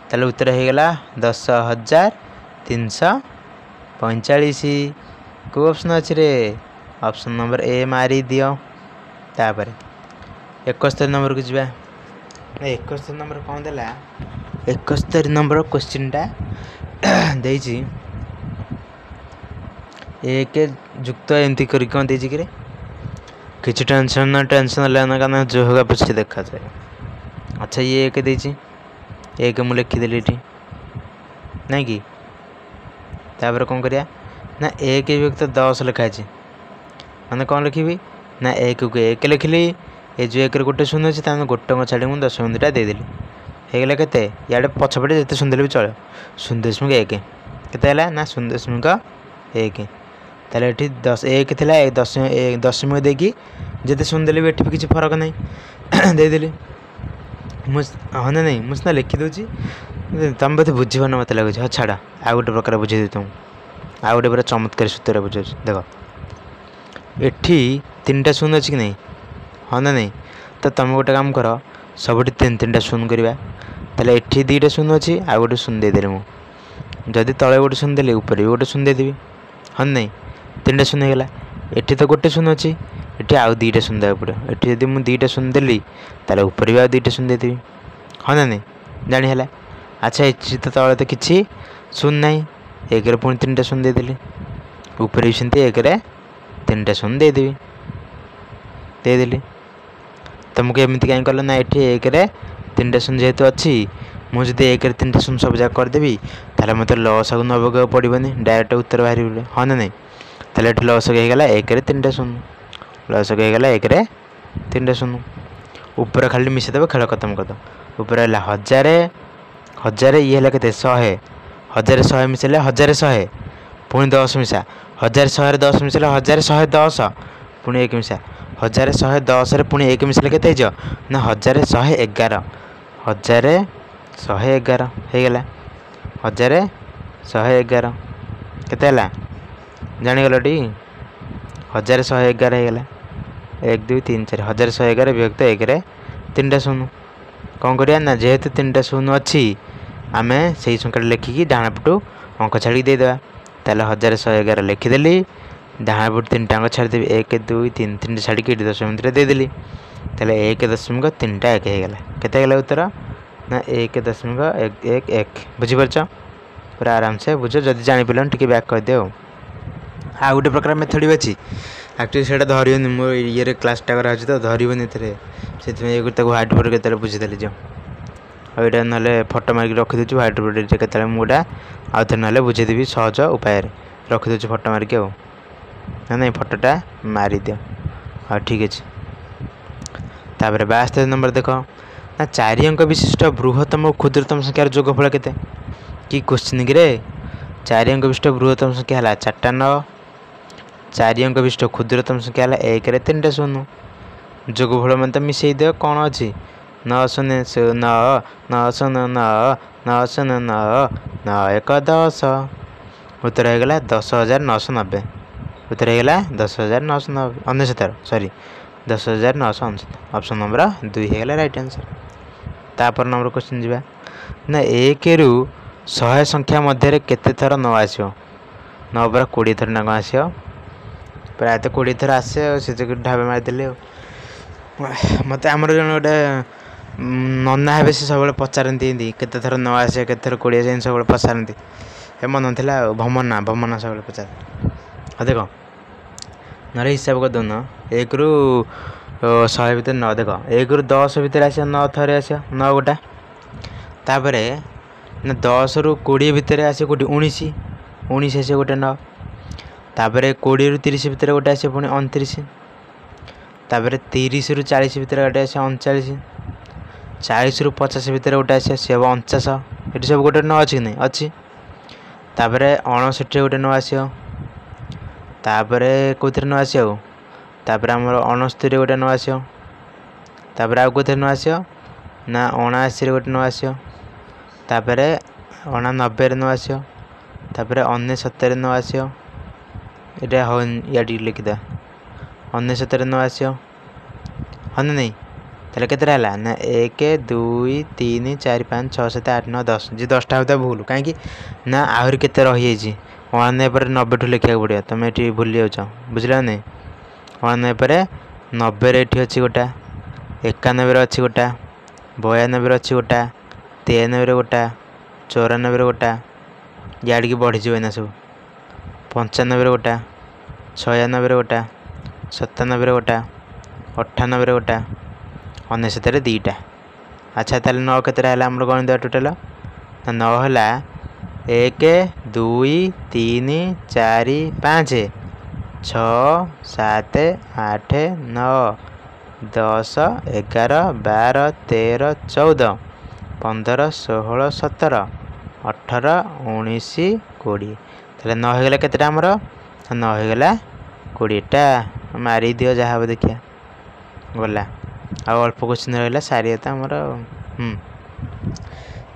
ତାହେଲେ ଉତ୍ତର ହେଇଗଲା 10,345 କେଉଁ ଅପସନ୍ ଅଛି ରେ ଅପସନ୍ ନମ୍ବର ଏ ମାରି ଦିଅ ତାପରେ 71 ନମ୍ବରକୁ ଯିବା 71 ନମ୍ବର କ'ଣ ଦେଲା 71 ନମ୍ବର କ୍ୱେଶ୍ଚିନ୍ଟା ଦେଇଛି 1 ଯୁକ୍ତ ଏମିତି କରି କ'ଣ ଦେଇଛି କି ରେ କିଛି ଟେନସନ୍ ହେଲେ ନା କାରଣ ଯେଉଁ ହୋଗା ପଛେ ଦେଖାଯାଏ ଆଚ୍ଛା ଇଏ 1 ଦେଇଛି 1 ମୁଁ ଲେଖିଦେଲି ଏଠି ନାଇଁ କି ତାପରେ କ'ଣ କରିବା ନା 1 ବିଭକ୍ତ 10 ଲେଖା ଅଛି ମାନେ କ'ଣ ଲେଖିବି ନା 1 କୁ 1 ଲେଖିଲି ଏ ଯେଉଁ 1ରେ ଗୋଟେ ଶୂନ ଅଛି ତାହେଲେ ଗୋଟେ ଛାଡ଼ି ମୁଁ 10 ଦେଇଦେଲି ହେଇଗଲା କେତେ ଇଆଡ଼େ ପଛପଟେ ଯେତେ ଶୂନ ଦେଲେ ବି ଚଳିବ 0.1 କେତେ ହେଲା ନା 0.1 ତାହେଲେ ଏଠି 1 ଥିଲା 10 ଦେଇକି ଯେତେ ଶୂନ ଦେଲେ ବି ଏଠି ବି କିଛି ଫରକ ନାହିଁ ଦେଇଦେଲି ମୁଁ ହଁ ନା ନାହିଁ ମୁଁ ସିନା ଲେଖିଦେଉଛି ତୁମେ ବୋଧେ ବୁଝିବନି ମୋତେ ଲାଗୁଛି ହଁ ଛାଡ଼ ଆଉ ଗୋଟେ ପ୍ରକାର ବୁଝେଇଦେବି ତୁମକୁ ଆଉ ଗୋଟେ ପୁରା ଚମତ୍କାରୀ ସୂତ୍ରରେ ବୁଝାଉଛି ଦେଖ ଏଠି 3ଟା ଶୂନ ଅଛି କି ନାହିଁ ହଁ ନା ନାହିଁ ତ ତୁମେ ଗୋଟେ କାମ କର ସବୁଠି 3ଟା ଶୂନ କରିବା ତାହେଲେ ଏଠି 2ଟା ଶୂନ ଅଛି ଆଉ ଗୋଟେ ଶୂନ ଦେଇଦେଲି ମୁଁ ଯଦି ତଳେ ଗୋଟେ ଶୂନ ଦେଲି ଉପରେ ବି ଗୋଟେ ଶୂନ ଦେଇଦେବି ହଁ ନାହିଁ 3ଟା ଶୂନ ହେଇଗଲା ଏଠି ତ ଗୋଟେ ଶୂନ ଅଛି ଏଠି ଆଉ 2ଟା ଶୂନ ଦେବାକୁ ପଡ଼ିବ ଏଠି ଯଦି ମୁଁ 2ଟା ଶୂନ ଦେଲି ତାହେଲେ ଉପରେ ବି ଆଉ 2ଟା ଶୂନ ଦେଇଦେବି ହଁ ନା ନାହିଁ ଜାଣି ହେଲା ଆଚ୍ଛା ଏଠି ତ ତଳେ ତ କିଛି ଶୂନ ନାହିଁ 1ରେ ପୁଣି 3ଟା ଶୂନ ଦେଇଦେଲି ଉପରେ ବି ସେମିତି 1ରେ 3ଟା ଶୂନ ଦେଇଦେଲି ତୁମକୁ ଏମିତି କାହିଁ କଲ ନା ଏଠି 1ରେ 3ଟା ଶୂନ ଯେହେତୁ ଅଛି ମୁଁ ଯଦି 1ରେ 3ଟା ଶୂନ ସବୁ ଯାକ କରିଦେବି ତାହେଲେ ମୋତେ ଲସାଗୁ ନେବାକୁ ପଡ଼ିବନି ଡାଇରେକ୍ଟ ଉତ୍ତର ବାହାରିବ ହଁ ନା ନାହିଁ ତାହେଲେ ଏଠି ଲସାଗୁ ହେଇଗଲା 1ରେ 3ଟା ଶୂନ ଲସାଗୁ ହେଇଗଲା 1ରେ 3ଟା ଶୂନ ଉପରେ ଖାଲି ମିଶାଇଦେବ ଖେଳ ଖତମ କରିଦେବ ଉପରେ ହେଲା 1000 ଇଏ ହେଲା କେତେ 100 1000 ମିଶାଇଲେ 1100 ପୁଣି 10 ମିଶା 1100ରେ 10 ମିଶାଇଲେ 1110 ପୁଣି 1 ମିଶା 1110ରେ ପୁଣି 1 ମିଶାଇଲେ କେତେ ହେଇଯିବ ନା 1111 1111 ହେଇଗଲା 1111 କେତେ ହେଲା ଜାଣିଗଲ ଟି 1111 ହେଇଗଲା 1 2 3 4 1111 ବିଭକ୍ତ 1ରେ 3ଟା ଶୂନ କ'ଣ କରିବା ନା ଯେହେତୁ 3ଟା ଶୂନ ଅଛି ଆମେ ସେଇ ସଂଖ୍ୟାଟା ଲେଖିକି ଡାହାଣ ପଟୁ ଅଙ୍କ ଛାଡ଼ିକି ଦେଇଦେବା ତାହେଲେ 1111 ଲେଖିଦେଲି ଡାହାଣ ପଟୁ 3ଟା ଅଙ୍କ ଛାଡ଼ିଦେବି 1 2 3 3ଟା ଛାଡ଼ିକି ଏଠି 10 ଦେଇଦେଲି ତାହେଲେ 1.3 ହେଇଗଲା କେତେ ହେଇଗଲା ଉତ୍ତର ନା 1.111 ବୁଝିପାରୁଛ ପୁରା ଆରାମସେ ବୁଝ ଯଦି ଜାଣିପାରିଲନି ଟିକେ ବ୍ୟାକ୍ କରିଦିଅ ଆଉ ଗୋଟେ ପ୍ରକାର ମେଥଡ଼ ବି ଅଛି ଆକ୍ଚୁଆଲି ସେଇଟା ଧରିବନି ମୋ ଇଏରେ କ୍ଲାସ୍ଟା କରାହେଉଛି ତ ଧରିବନି ଏଥିରେ ସେଥିପାଇଁ ତାକୁ ହ୍ୱାଇଟ୍ ବୋର୍ଡ଼ରେ କେତେବେଳେ ବୁଝିଦେଲି ଯେଉଁ ଆଉ ଏଇଟା ନହେଲେ ଫଟୋ ମାରିକି ରଖିଦେଉଛି ହ୍ୱାଇଟ୍ ବୋର୍ଡ଼ରେ କେତେବେଳେ ମୁଁ ଏଇଟା ଆଉ ଥରେ ନହେଲେ ବୁଝେଇଦେବି ସହଜ ଉପାୟରେ ରଖିଦେଉଛି ଫଟୋ ମାରିକି ଆଉ ନାଇଁ ଫଟୋଟା ମାରିଦିଅ ହଁ ଠିକ୍ ଅଛି तापर 72 नंबर देख ना 4 अंक विशिष्ट बृहत्तम और क्षुद्रतम संख्यार जोगफल केते कि क्वेश्चन कि रे 4 अंक विशिष्ट बृहत्तम संख्या है 4टा 9 4 अंक विशिष्ट क्षुद्रतम संख्या है 1 रे 3टा 0 जोगफल मान तो मिसई दियो कौन अच्छी 9 0 9 9 0 9 9 0 9 9 1 10 उत्तर होगा 10,990 उत्तर होगा 10,990 सॉरी 10,990 ऑप्शन नंबर 2 होगा राइट आंसर। तापर नंबर क्वेश्चन जी ना 1 रु 100 संख्या मध्य केते थर 9 आसो 9 पर 20 थर ना कौन आसो प्रायतः 20 थर आसे से ढाबे मारिदेले मत आमर जन गोटे नना हे से सब पचारती केते थर 9 आसे केते थर 20 आसे सब पचारती हे मन था भमना भमना सब पचार हाँ देख नरे हिसाब कर दौन 1 रु 100 भितर 9 देख 1 रु 10 भितर आस 9 थरे आस 9 गोटा तापर ना 10 रु 20 भितर आस गोटे 19 19 आस गोटे 9 तापर 20 रु 30 भितर गोटे आस पुणी 29 तापर 30 रु 40 भितर गोटे आस 39 40 रु 50 भितर गोटे आस सी हम 49 ये सब गोटे 9 अच्छी कि नहीं अच्छी तापर 59 गोटे 9 आस तापर कौन 9 आस तापर आम 69 गोटे 9 आस तापर आउ कौन 9 आस ना 79 गोटे 9 आस तापर 89 9 आस तापर 69 9 आस ये हो या लिखिद 69 9 आस हाँ नहीं ताले केतरा है ना 1 2 3 4 5 6 7 8 9 10 जी 10टा होता भूल कहीं ना आहरी केते रही वन पर 90 ठू लिखा पड़े तुम ये भूल जाऊँ बुझल नहीं वन पर 90 ये अच्छी गोटा 91 अच्छी गोटा 92 अच्छी गोटा 93 गोटा 94 गोटा याड़ी की बढ़ीज ना सब 95 गोटा 96 गोटा 97 गोटा 98 गोटा 69 2टा अच्छा ताले 9 केतरा है आम गणित टोटाल 9 है 1 2 3 4 5 6 7 8 9 10 11 12 13 14 15 16 17 18 19 20 ताले 9 होगा केतटा आमर 9 होगा 20टा मारी दियो जहाँ देखिए गला आ अल्प क्वेश्चन रहा सारी आमर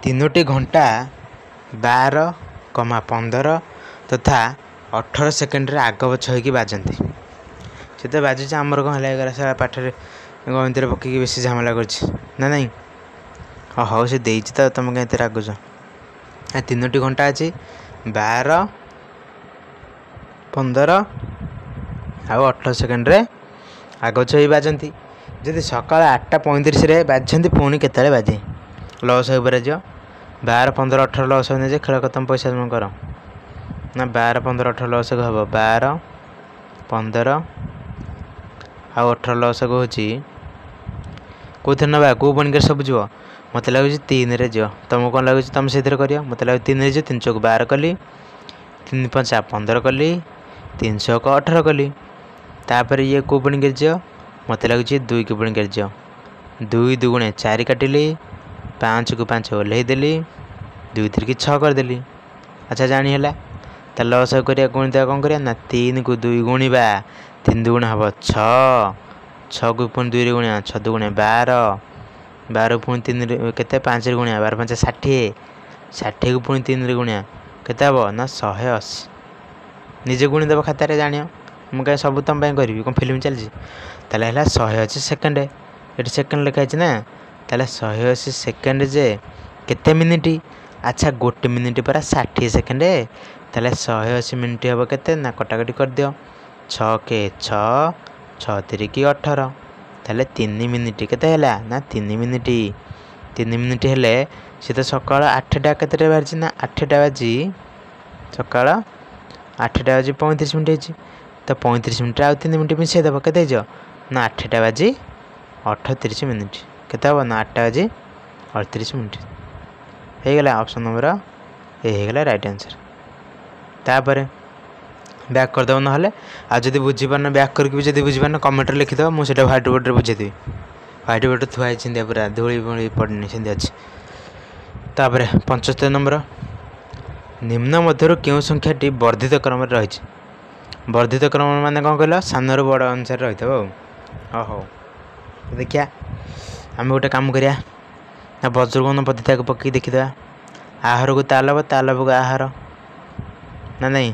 3टी घंटा 12,15 तथा 18 सेकेंड आग पछ हो बाजती से तो बाजुचे आमर कौन है सारा पाठर गणित पकईकि बेस झमेला कर नहीं हाँ हाँ से देती तो तुम कहीं रागुच 3टी घंटा अच्छी 12 15 आउ 18 सेकेंड आग पछ हो बाजती जदि सकाल 8:35 बाजती पुणी केतले बाजे लस हो 12 15 18 लस हो खेल खत्म पैसा तुम कर ना 12 15 18 लस हम 12 15 आउ 18 लस हो कौन ना कौ बणिक सब जीव मत लगुच 3 रे जीव तुमको कौन लगुच तुम से कर मत लगे 3 रे 3 चौक 12 कली 3 5 15 कली 3 6 18 कली तापर ये कौ बणिक जीव मत लगुच 2 की बणिक जीव 2 2 4 काटिली 5 को 5 ओल्लैदेली 2 3 6 करदेली अच्छा जानीला तो लस करा गणित कौन करा ना 3 को 2 गुणा 3 2 हम 6 6 को पुणी 2 गुणा 6 2 12 12 पुणी 3 के 5 गुणा 12 5 60 60 को पुणी 3 गुणा के हम ना 180 निजे गुणीदेव खातार जान मुझे सब तुम करी कौन फिल्म चलती ताले 180 सेकेंड ये सेकेंड लिखाई ना ताले 180 सेकेंड जे केते मिनिट अच्छा 1 मिनिट पर 60 सेकेंड ताले 180 मिनिट हम के ना कटाकटी कर दियो 6 के 6 6 3 की 18 ताले 3 मिनिट के ना 3 मिनिट 3 मिनिट हेले सी तो सकाल 8टा के बाहरी ना 8टा बाजी सकाल 8टा बाजी 35 मिनिट हो तो 35 मिनिट आउ 3 मिनिट मिसेदेव के ना 8टा बाजी 38 मिनिट के ना 8टा बाजी 38 मिनिट होगला ऑप्शन नंबर ए होगला राइट आंसर। तापर बैक करदेव ना आज बुझीपार बैक करके भी बुझीपार कमेंट लिखिद मुझे व्हाइट बोर्ड बुझेदेवी ହ୍ୱାଇଟ୍ ବୋର୍ଡ଼ ଥୁଆ ହେଇଛି ପୁରା ଧୂଳି ଭଳି ପଡ଼ିନି ସେମିତି ଅଛି। ତାପରେ 75 ନମ୍ବର, ନିମ୍ନ ମଧ୍ୟରୁ କେଉଁ ସଂଖ୍ୟାଟି ବର୍ଦ୍ଧିତ କ୍ରମରେ ରହିଛି? ବର୍ଦ୍ଧିତ କ୍ରମ ମାନେ କ'ଣ କହିଲ? ସାନରୁ ବଡ଼ ଅନୁସାରେ ରହିଥିବ ଆଉ। ହଉ ଦେଖିବା, ଆମେ ଗୋଟେ କାମ କରିବା ନା ବଜ୍ରଗମନ ପଦ୍ଧତିକୁ ପକାଇକି ଦେଖିଦେବା। ଆହାରକୁ ତା ଲବ, ତା ଲବକୁ ଆହାର, ନା ନାଇଁ?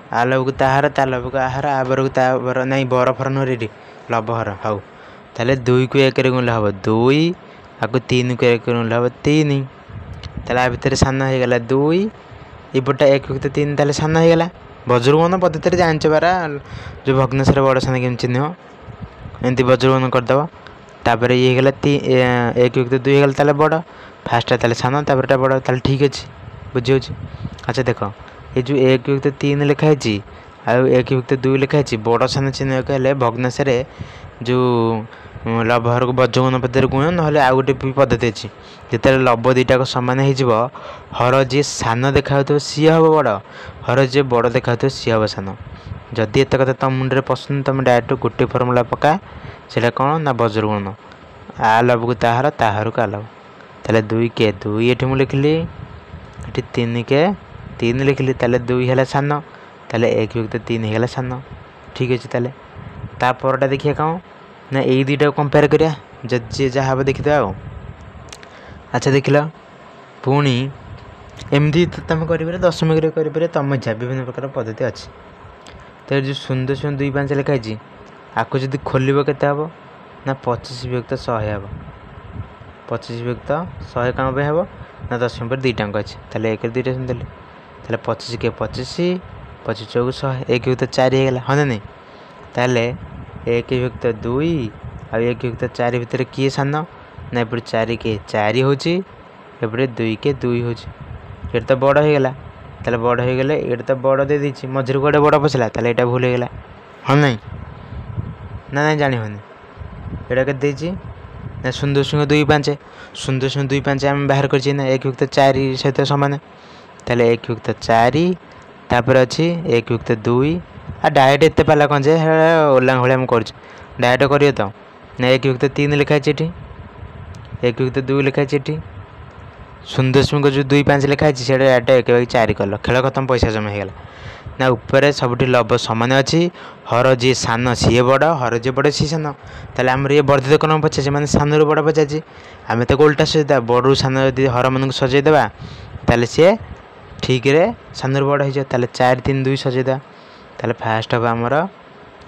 ଆ ଲବକୁ ତାହାର, ତା ଲବକୁ ଆହାର, ଆ ବରକୁ ତା ବର, ନାଇଁ ବରଫର ନୁହଁ ରେଡ଼ି, ଲବହର। ହଉ ତାହେଲେ 2କୁ 1ରେ ଗୁଣିଲେ ହେବ 2, ଆକୁ 3କୁ 1ରେ ଗୁଣିଲେ ହେବ 3। ତାହେଲେ ଆ ଭିତରେ ସାନ ହେଇଗଲା 2, ଏପଟେ 1+3, ତାହେଲେ ସାନ ହେଇଗଲା। ବଜ୍ରଗମନ ପଦ୍ଧତିରେ ଜାଣିଛ ପରା, ଯେଉଁ ଭଗ୍ନାଂଶରେ ବଡ଼ ସାନ କେମିତି ଚିହ୍ନିବ, ଏମିତି ବଜ୍ରଗମନ କରିଦେବ। ତାପରେ ଇଏ ହେଇଗଲା 1+2 ହେଇଗଲା, ତାହେଲେ ବଡ଼। ଫାର୍ଷ୍ଟଟା ତାହେଲେ ସାନ, ତାପରେଟା ବଡ଼, ତାହେଲେ ଠିକ୍ ଅଛି, ବୁଝିହେଉଛି। ଆଚ୍ଛା ଦେଖ, ଏ ଯେଉଁ 1+3 ଲେଖା ହେଇଛି ଆଉ 1+2 ଲେଖା ହେଇଛି, ବଡ଼ ସାନ ଚିହ୍ନିବାକୁ ହେଲେ ଭଗ୍ନାଂଶରେ ଯେଉଁ ଲବହରକୁ ବଜ୍ରଗମନ ପଦ୍ଧତିରେ ଗୁଣ, ନହେଲେ ଆଉ ଗୋଟେ ବି ପଦ୍ଧତି ଅଛି। ଯେତେବେଳେ ଲବ ଦୁଇଟାକ ସମାନ ହେଇଯିବ, ହର ଯିଏ ସାନ ଦେଖାଯାଉଥିବ ସିଏ ହେବ ବଡ଼, ହର ଯିଏ ବଡ଼ ଦେଖାଯାଉଥିବ ସିଏ ହେବ ସାନ। ଯଦି ଏତେ କଥା ତମ ମୁଣ୍ଡରେ ପସନ୍ଦ, ତୁମେ ଡାଇରେକ୍ଟ ଗୋଟେ ଫର୍ମୁଲା ପକା, ସେଇଟା କ'ଣ ନା ବଜ୍ରଗମନ। ଆ ଲବକୁ ତାହାର, ତାହାରକୁ ଆ ଲବ। ତାହେଲେ 2K 2 ଏଠି ମୁଁ ଲେଖିଲି, ଏଠି 3K 3 ଲେଖିଲି, ତାହେଲେ 2 ହେଲା ସାନ, ତାହେଲେ 1+3 ହେଇଗଲା ସାନ। ଠିକ୍ ଅଛି। ତାହେଲେ ତାପରଟା ଦେଖିବା କ'ଣ ନା ଏଇ ଦୁଇଟାକୁ କମ୍ପେୟାର କରିବା, ଯଦି ଯିଏ ଯାହା ହେବ ଦେଖିଦେବା ଆଉ। ଆଚ୍ଛା ଦେଖିଲ, ପୁଣି ଏମିତି ତୁମେ କରିପାରିବ, ଦଶମିକରେ କରିପାରିବ, ତୁମ ଇଚ୍ଛା, ବିଭିନ୍ନ ପ୍ରକାର ପଦ୍ଧତି ଅଛି। ତ ଏ ଯେଉଁ 0.25 ଲେଖା ହେଇଛି, ଆକୁ ଯଦି ଖୋଲିବ କେତେ ହେବ ନା 25+100 ହେବ। 25+100 କ'ଣ ପାଇଁ ହେବ ନା ଦଶମିକ ପରେ 2ଟା ଅଙ୍କ ଅଛି, ତାହେଲେ 1ରେ 2ଟା ଶୂନ ଦେଲେ, ତାହେଲେ 25K 25, 25×4 1+4 ହେଇଗଲା, ହଁ ନା ନାହିଁ? ତାହେଲେ 1+2 ଆଉ 1+4 ଭିତରେ କିଏ ସାନ ନା ଏପଟେ 4K 4 ହେଉଛି, ଏପଟେ 2K 2 ହେଉଛି। ଏଇଟା ତ ବଡ଼ ହେଇଗଲା, ତାହେଲେ ବଡ଼ ହେଇଗଲେ ଏଇଟା ତ ବଡ଼ ଦେଇଦେଇଛି, ମଝିରେ କୁଆଡ଼େ ବଡ଼ ପଶିଲା, ତାହେଲେ ଏଇଟା ଭୁଲ ହେଇଗଲା, ହଁ ନାହିଁ? ନା ନାଇଁ ଜାଣିବନି, ଏଇଟା କେତେ ଦେଇଛି ନା 0.25, 0.25 ଆମେ ବାହାର କରିଛେ ନା 1+4 ସହିତ ସମାନ। ତାହେଲେ 1+4, ତାପରେ ଅଛି 1+2, ଆଉ ଡାଇରେକ୍ଟ ଏତେ ପାଲା କ'ଣ ଯେ ଓଲାଙ୍ଗ ଭଳିଆ ମୁଁ କରୁଛି, ଡାଇରେକ୍ଟ କରିବ ତ ନା 1+3 ଲେଖା ହେଇଛି ଏଠି, 1+2 ଲେଖା ହେଇଛି ଏଠି, 0.25 ଲେଖା ହେଇଛି, ସେଇଟା ଡାଇରେକ୍ଟ 1/4 କଲ, ଖେଳ ଖତମ, ପଇସା ଜମା ହେଇଗଲା। ନା ଉପରେ ସବୁଠି ଲବ ସମାନ ଅଛି, ହର ଯିଏ ସାନ ସିଏ ବଡ଼, ହର ଯିଏ ବଡ଼ ସିଏ ସାନ। ତାହେଲେ ଆମର ଇଏ ବର୍ଦ୍ଧିତ କ୍ରମ ପଚାରିଛି, ମାନେ ସାନରୁ ବଡ଼ ପଚାରିଛି, ଆମେ ତାକୁ ଓଲଟା ସଜାଇଦେବା, ବଡ଼ରୁ ସାନ ଯଦି ହରମାନଙ୍କୁ ସଜାଇଦେବା ତାହେଲେ ସିଏ ଠିକ୍ରେ ସାନରୁ ବଡ଼ ହେଇଯିବ। ତାହେଲେ 4, 3, 2 ସଜାଇଦେବା, ତାହେଲେ ଫାର୍ଷ୍ଟ ହେବ ଆମର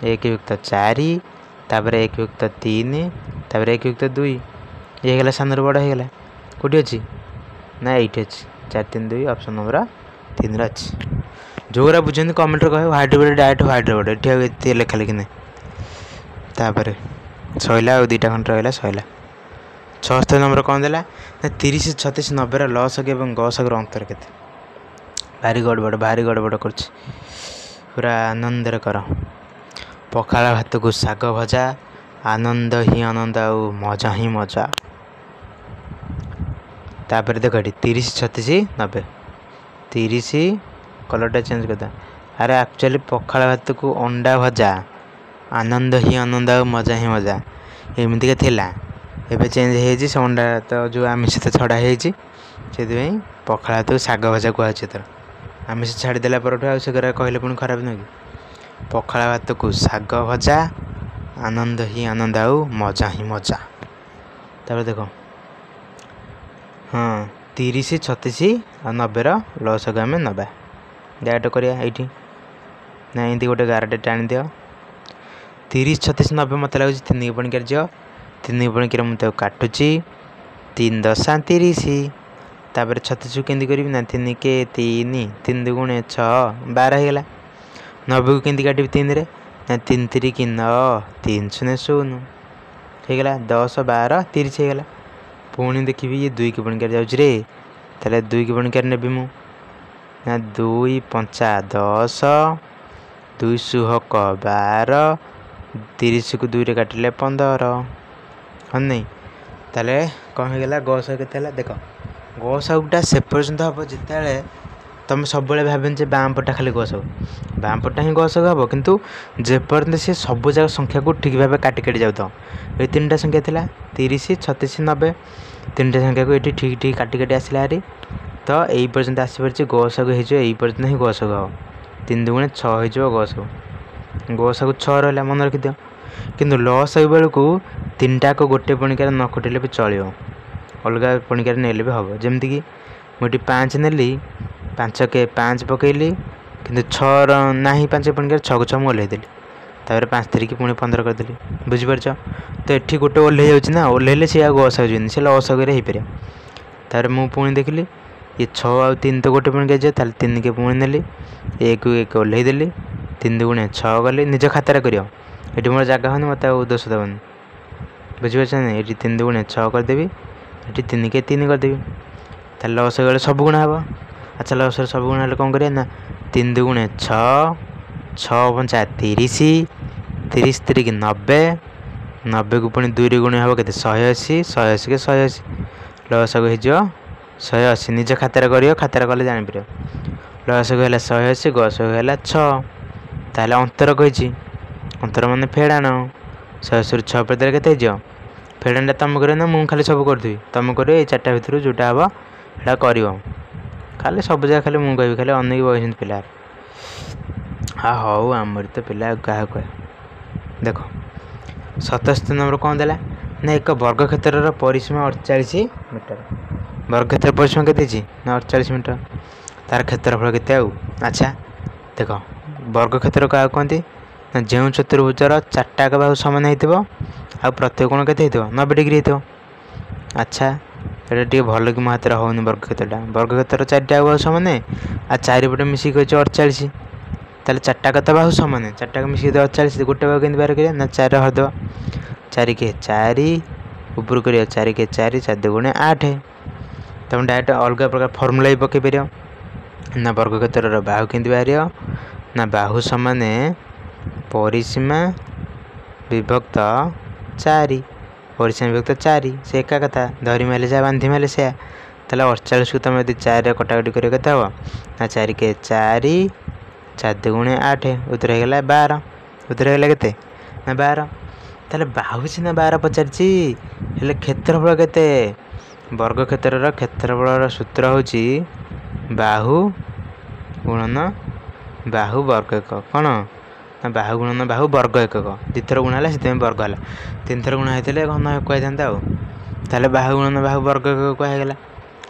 1+4, ତାପରେ 1+3, ତାପରେ 1+2, ଇଏ ହେଇଗଲା ସାନରୁ ବଡ଼ ହେଇଗଲା। କେଉଁଠି ଅଛି ନା ଏଇଠି ଅଛି, 4, 3, 2 ଅପସନ୍ ନମ୍ବର 3ରେ ଅଛି। ଯେଉଁଗୁରା ବୁଝନ୍ତି କମେଣ୍ଟରେ କହିବେ, white board direct white board, ଏଠି ଆଉ ଏତେ ଲେଖା ଲେଖି ନାହିଁ। ତାପରେ ସଇଲା, ଆଉ 2ଟା ଖଣ୍ଡେ ରହିଲା, ସଇଲା। 76 ନମ୍ବର କ'ଣ ଦେଲା ନା 30, 36, 90ର ଲସଗ ଏବଂ ଗସଗର ଅନ୍ତର କେତେ? ଭାରି ଗଡ଼ବଡ଼ କରୁଛି, ପୁରା ଆନନ୍ଦରେ କର। ପଖାଳ ଭାତକୁ ଶାଗ ଭଜା, ଆନନ୍ଦ ହିଁ ଆନନ୍ଦ ଆଉ ମଜା ହିଁ ମଜା। ତାପରେ ଦେଖ ଏଠି 30, 36, 90, 30 କଲର୍ଟା ଚେଞ୍ଜ କରିଦେବା। ଆରେ ଆକ୍ଚୁଆଲି ପଖାଳ ଭାତକୁ ଅଣ୍ଡା ଭଜା, ଆନନ୍ଦ ହିଁ ଆନନ୍ଦ ଆଉ ମଜା ହିଁ ମଜା, ଏମିତିକା ଥିଲା, ଏବେ ଚେଞ୍ଜ ହେଇଯାଇଛି, ସେ ଅଣ୍ଡା ତ ଯେଉଁ ଆମିଷ ତ ଛଡ଼ା ହେଇଯାଇଛି, ସେଥିପାଇଁ ପଖାଳ ଭାତକୁ ଶାଗ ଭଜା କୁହାଯାଉଛି। ଏଥର ଆମିଷ ଛାଡ଼ିଦେଲା ପରଠୁ ଆଉ ସେଗୁରା କହିଲେ ପୁଣି ଖରାପ ନୁହେଁ କି? ପଖାଳ ଭାତକୁ ଶାଗ ଭଜା, ଆନନ୍ଦ ହିଁ ଆନନ୍ଦ ଆଉ ମଜା ହିଁ ମଜା। ତାପରେ ଦେଖ, ହଁ 30, 36 ଆଉ 90ର ଲସକୁ ଆମେ ନେବା, ଡାଇରେକ୍ଟ କରିବା ଏଇଠି, ନା ଏମିତି ଗୋଟେ ଗାରଟେ ଟାଣିଦିଅ। 30, 36, 90 ମୋତେ ଲାଗୁଛି 3 ପଣିକିରେ ଯିବ, 3 ପଣିକିରେ ମୁଁ ତାକୁ କାଟୁଛି, 3 10 30, ତାପରେ 36କୁ କେମିତି କରିବି ନା 3K 3, 3 2 6, 12 ହେଇଗଲା। 90କୁ କେମିତି କାଟିବି 3ରେ ନା 3 3 9, 3 0 0 ହେଇଗଲା, 10 12 30 ହେଇଗଲା। ପୁଣି ଦେଖିବି ଇଏ 2 ପଣିକିରେ ଯାଉଛି ରେ, ତାହେଲେ 2 ପଣିକିରେ ନେବି ମୁଁ, ନା 2 5 10, 2 ସୁହକ 12, 30କୁ 2ରେ କାଟିଲେ 15, ହଁ ନାହିଁ? ତାହେଲେ କ'ଣ ହେଇଗଲା, ଗସା କେତେ ହେଲା ଦେଖ, ଗସାଗୁଟା ସେ ପର୍ଯ୍ୟନ୍ତ ହେବ ଯେତେବେଳେ तुम सब भावें जे बाम पटा खाली गस बाम पटा ही गस हम कितु जेपर्यंत सी सब जाक संख्या को ठीक भाव काटी काटी जाऊ ये 3टा संख्या थिला 30 36 90 3टा संख्या को ये ठीक ठीक काटी काटी आसला हारी तो यही पर्यंत आसीपारे गसक यही पर्यंत ही गसक हम 3 2 6 हो गसक 6 रहा मन रखिद कि लसक बेलू 3टा को गोटे पणिकार न कटिले भी चलो अलग पणिकार नेले भी हम जमीक मुझे 5 नेली 5 के 5 पकईली कि 6 ना 5 पणिकार 6 को 6 मुझे ओल्लैदेली तापर 5 3 पुणी 15 करदेली बुझीपार तो ये गोटे ओल्लै जाऊँ ओल्लैले सी गसक जी से लसक हो पार तार मुझे पुणी देखिली ये 6 आउ 3 तो गोटे पणिकार जाए 3 के पुणी नेली 1 1 ओल्लैदेली 3 2 6 गली निज खातार कर ये मोर जगह होनी मत दोष देवनी बुझीपार ये 3 2 6 करदेवी ये 3 के 3 करदेवी ताल लसक गले सब गुणा हे अच्छा लसर सब गुणा हेल्ले कौन करें 3 2 6 6 5 30 30 3 की 90 90 को पुणी 2 गुण हे के 180 180 के 180 लसक हो 180 निज खातार कर खातार कले जापर लसक है 180 गसक है 6 ताल अंतर कही अंतर मान फेड़ाण 180 6 पर के फेड़ाणटा तुम कर ना मुझे खाली सब करदेवी तुम कर ये 4टा भितर जोटा हम यहाँ कर खाली सब जगह खाली मुझे कह खाली अनेक बस पिला हाँ हौ आमर तो पिला क्या कह देख 77 नंबर कौन देला ना एक वर्ग क्षेत्र परिसीमा 48 मीटर वर्ग क्षेत्र परिसीमा के ना 48 मीटर तार क्षेत्रफल के अच्छा देख वर्ग क्षेत्र क्या कहते ना जो चतुर्भुजर 4टा बाहु सामान हो प्रत्येक कोण के 90 डिग्री हो अच्छा ये टे भल कि मो हाथ होनी वर्ग क्षेत्रटा वर्ग क्षेत्र 4टा बाहु सामान आ 4पटे मिसिक अच्छे 48 ताल 4टा कत बाहु सामान 4टा मिसिक 48 गोटे बाहु के बाहर करिया ना 4 हरद 4 के 4 ऊपर कर 4 के 4 4 2 8 तुम डायरेक्ट अलग प्रकार फर्मुला भी पकई पार ना वर्ग क्षेत्र बाहु के बाहर ना बाहु सामान परिसीमा विभक्त 4 परिसीमा विभक्त 4 से एका कथा धरी मारे से बांधी मारे से 48 को तुम यदि 4 कटाकटी कर ना 4 के 4 4 2 8 उत्तर होगा 12 उत्तर होगा के ना 12 ताले बाहु सीना 12 पचारि हेल्ले क्षेत्रफल के वर्ग क्षेत्र क्षेत्रफल सूत्र हूँ बाहु गुणन बाहु वर्ग एक कौन ना बाहु गुणन बाहु वर्ग एकक द्विथर गुणा है से वर्ग है 3 थर गुणा होते घन कही था बाहु गुणन बाहु वर्ग एकक कहगला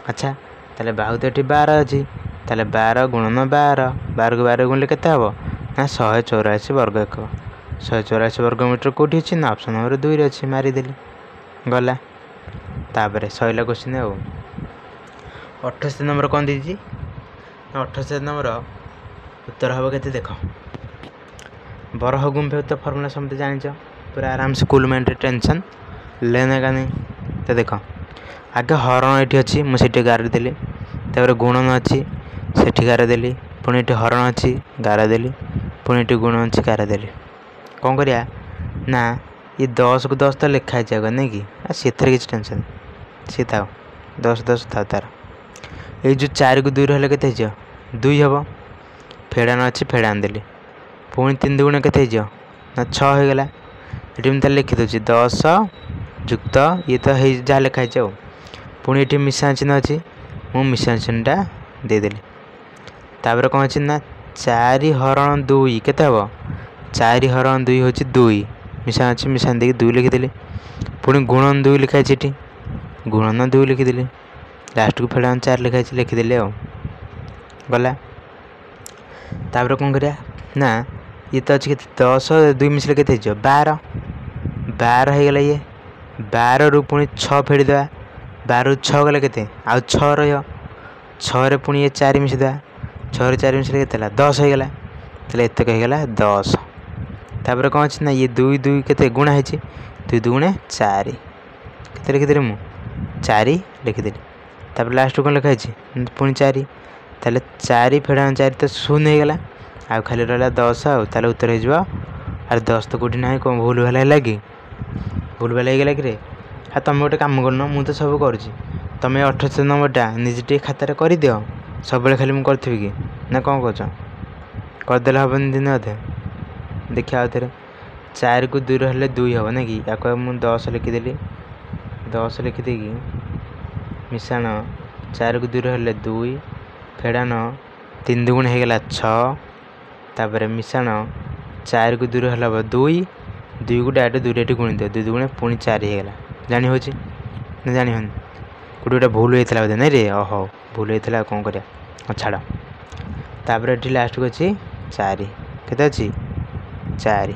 अच्छा ताले बाहु तो ये 12 अच्छी ताले 12 गुणन 12 12 को 12 गुणले के हम ना 184 वर्ग एकक 184 वर्ग मीटर कौटी अच्छी ना ऑप्शन नंबर 2 अच्छी मारिदेली गला तापर सैला क्वेश्चन 78 नंबर कौन दीजिए 78 नंबर उत्तर हम के देख बरह गुंफे तो फर्मुला समझते जानिच पूरा आराम से कूल माइंड टेंशन लेना का नहीं तो देख आगे हरण ये अच्छी मुझे गारिदेली तापर गुणन अच्छी से गारिदेली पुणी ये हरण अच्छी गारिदेली पुणी ये गुण अच्छी गारिदेली कौन करिया ना ये 10 को 10 तो लिखाई जाएगा नहीं कि से किसी टेंशन सी था 10 10 था तार ये जो 4 को 2 रहा के 2 हम फेड़ान अच्छी फेड़ान देली पुणी 3 2 के ना 6 हो गला ये लिखी दूसरी 10 युक्त ये तो जहाँ लिखाई पुणी ये मिशाण चिन्ह अच्छी मुझे मिशाण चिन्हटा देदेली तापर कौन अच्छी ना 4 हरण 2 के 4 हरण 2 हूँ 2 मिशाण अच्छी मिशाण देखिए 2 लिखिदेली पुणी गुणन 2 लिखाई गुणन 2 लिखिदेली लास्ट को फेड़ान 4 लिखाई लिखिदेली गला तापर कौन करिया ना ये तो अच्छी 10 2 मिसले के 12 12 हो गला ये 12 रु पुणी 6 फेड़ीदे 12 रु 6 गला के आउ 6 रही पुणी ये 4 मिसईदे 6 4 मिसले के 10 हो गला तेल एतक होगा 10 तापर कौन अच्छी ना ये 2 2 के गुणा है 2 2 4 के लिखिदेली मु 4 लिखिदेली तापर लास्ट कौन लिखाई पुणी 4 ताले 4 फेड़ान 4 तो 0 हो गला आउ खाली रहा 10 आउ उत्तर हो 10 तो कौटी ना कौन भूल भाल है कि भूल भाल होगा कि हाँ तुम गोटे कम करन मुझे तो सब कर तुम 78 नंबरटा निजे टे खातार कर दियो सबବେଳେ खाली मुझे करी कि ना कौन कौच करदे हेनी दिन अधे देखिए आउ थे 4 को 2 हेल्ले 2 हम ना कि या मुझे 10 लिखिदेली 10 लिखिदे मिशाण 4 को 2 हेल्ले 2 फेड़ान 3 2 होगला 6 मिशाण 4 को 2 हेल्ला 2 2 को डायरेक्ट 2 गुणी दियो 2 2 पुणी 4 होगला जानी हो जानी हन गोटे गोटे भूल होता बोधे नहीं रे ओहो भूल होता कौन कर छाड़ तापर ये लास्ट को अच्छी 4 केते अच्छी 4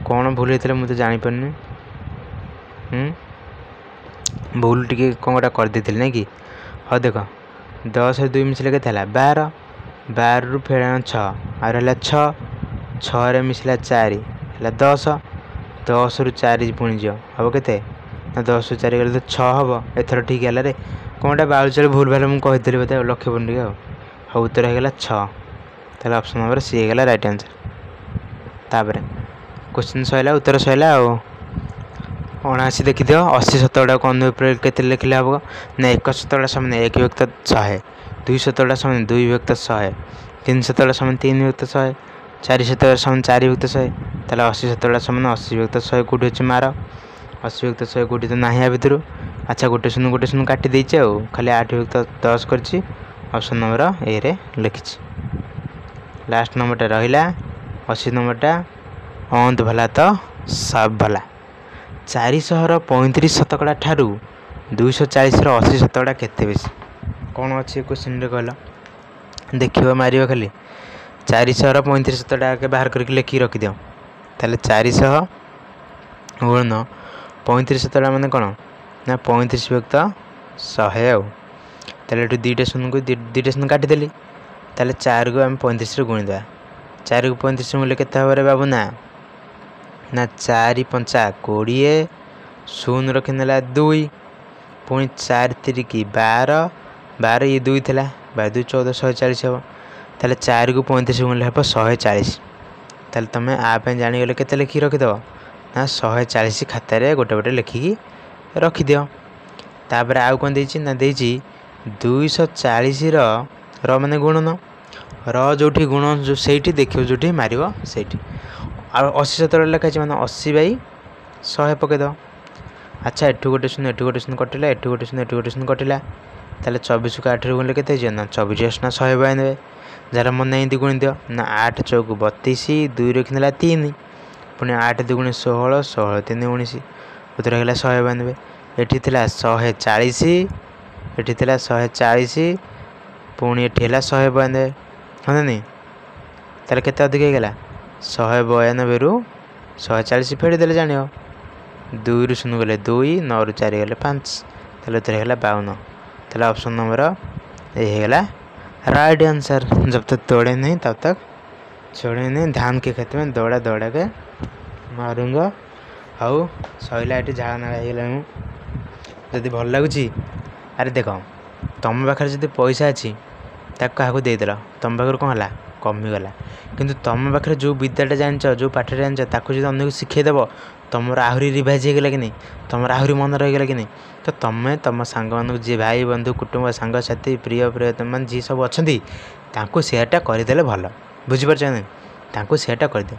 कौन भूल होता मुझे जापारे भूल टी कौन गोटा करदे ना कि हाँ देख 10 2 मिसले के 12 12 रु फेड़ान 6 आर 6 मिसला 4 है 10 10 रु 4 पुणी जो हम के 10 रु 4 गले तो 6 हम एथर ठीक है रे कौनटा बाउल भूल भाल मुझे कहीदेली बोधे लक्ष्य पड़े हाँ उत्तर होगा 6 ताल ऑप्शन नंबर सी होगा राइट आंसर तापर क्वेश्चन सैला उत्तर सैला 79 देखीद 80 शतकड़ा को के लिखले हम ना 1 शतकड़ा सामने 1 विभक्त 100 2 शतकड़ा सामने 2 विभक्त 100 3 शतकड़ा सामने 3 विभक्त 100 4 शतकड़ा सामने 4 विभक्त 100 ताल 80 शतकड़ा सामने 80 विभक्त 100 कौटी अच्छे मार 80 विभक्त 100 कौटी तो ना या भितर अच्छा गोटे शून्य काटी देचे खाली 8 विभक्त 10 कर ऑप्शन नंबर ए रे लिखी लास्ट नंबरटा रहा 80 नंबरटा अंत भला तो सब भला 435 शतकड़ा ठारू 240 80 शतकड़ा केते बेसी कौन अच्छे क्वेश्चन कहल देखिए मार खाली 435 शतकड़ा के बाहर करके लिखिक रखिदियो ताले 400 गुणन 35 शतकड़ा माने कौन ना 35 विभक्त 100 ताले दुईटा शून्य को दुईटा शून्य काटिदेली ताले 4 को आम 35 गुणीद 4 को 35 मूल्य के बाबू ना 4 5 20 शून्य रखीदेला 2 पुणी 4 3 की 12 12 ये 2 थी 12 2 14 140 हम ताले 4 को 35 गुणिले हम 140 ताले तुम आप जानीगले के लिखिक रखिदेव ना 140 खातार गोटे गोटे लिखिकी रखिद तापर आउ कौन ना 240 मान गुणन जो गुण जो से देखिए जो मार से 80 शतकड़ा लिखाई मैंने 80 बाई 100 पकईद अच्छा एठू गोटे शून्य कटिला एठू गोटे शून्य कटिला ताले 24 को 8 गुणिले के 24 ना 100 बाई ने जार मन एमती गुणी दियो ना 8 चौक 32 2 रखीदेला 3 पुणी 8 2 16 16 3 19 उत्तर होगा 100 बाई ने एठी 140 एठी 140 पुणी एठी 100 बाई ने हाँ नहीं ताले केते अधिक होगा 192 रु 140 फेड़देले जान 2 रु 0 गले 2 9 रु 4 गले 5 ताले उत्तर होगा 52 ताले ऑप्शन नंबर ये होगा राइट आंसर जब तक दौड़े नहीं तब तक छोड़े नहीं धान के खेत में दौड़ा दौड़ा के मारूंगा हाउ सैला ये झाड़ा नाड़ा हो जदि भल लगुच अरे देख तुम पाखे जब पैसा अच्छी क्या देदेल तुम पाखे कौन है कमिगला किंतु तुम पाखे जो विद्याटा जान जो पाठ जान ताकू जो अन्य शिखेदेव तुम आहरी रिभाइज होगा कि नहीं तुम आहरी मन रहीगला कि नहीं तो तुम्हें तुम सांग मान जी भाई बंधु कुटुंब सांगसाथी प्रिय प्रिय मान जी सब अच्छा सेयारटा करदे भल बुझीपार नहीं सेयारटा करदे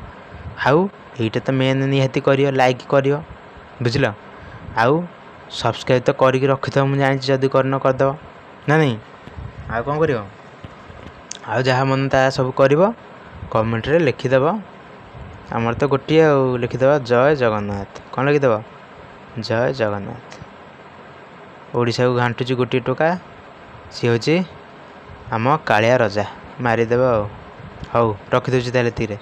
आउ यहीटा तो मेन निहाती कर लाइक कर बुझल आउ सब्सक्राइब तो करके रखिथ मुझे जानी जदि करन करदेव ना नहीं आउ कौन कर आउ जहाँ मन ता सब कर कमेंट रे लिखिदेव आमर तो गोटे लिखिदेव जय जगन्नाथ कौन लिखिदेव जय जगन्नाथ ओडिशा को घांटुची गोटे टोका सी हूँ आम कालिया रजा मारिदेव हौ रखिदे तीरे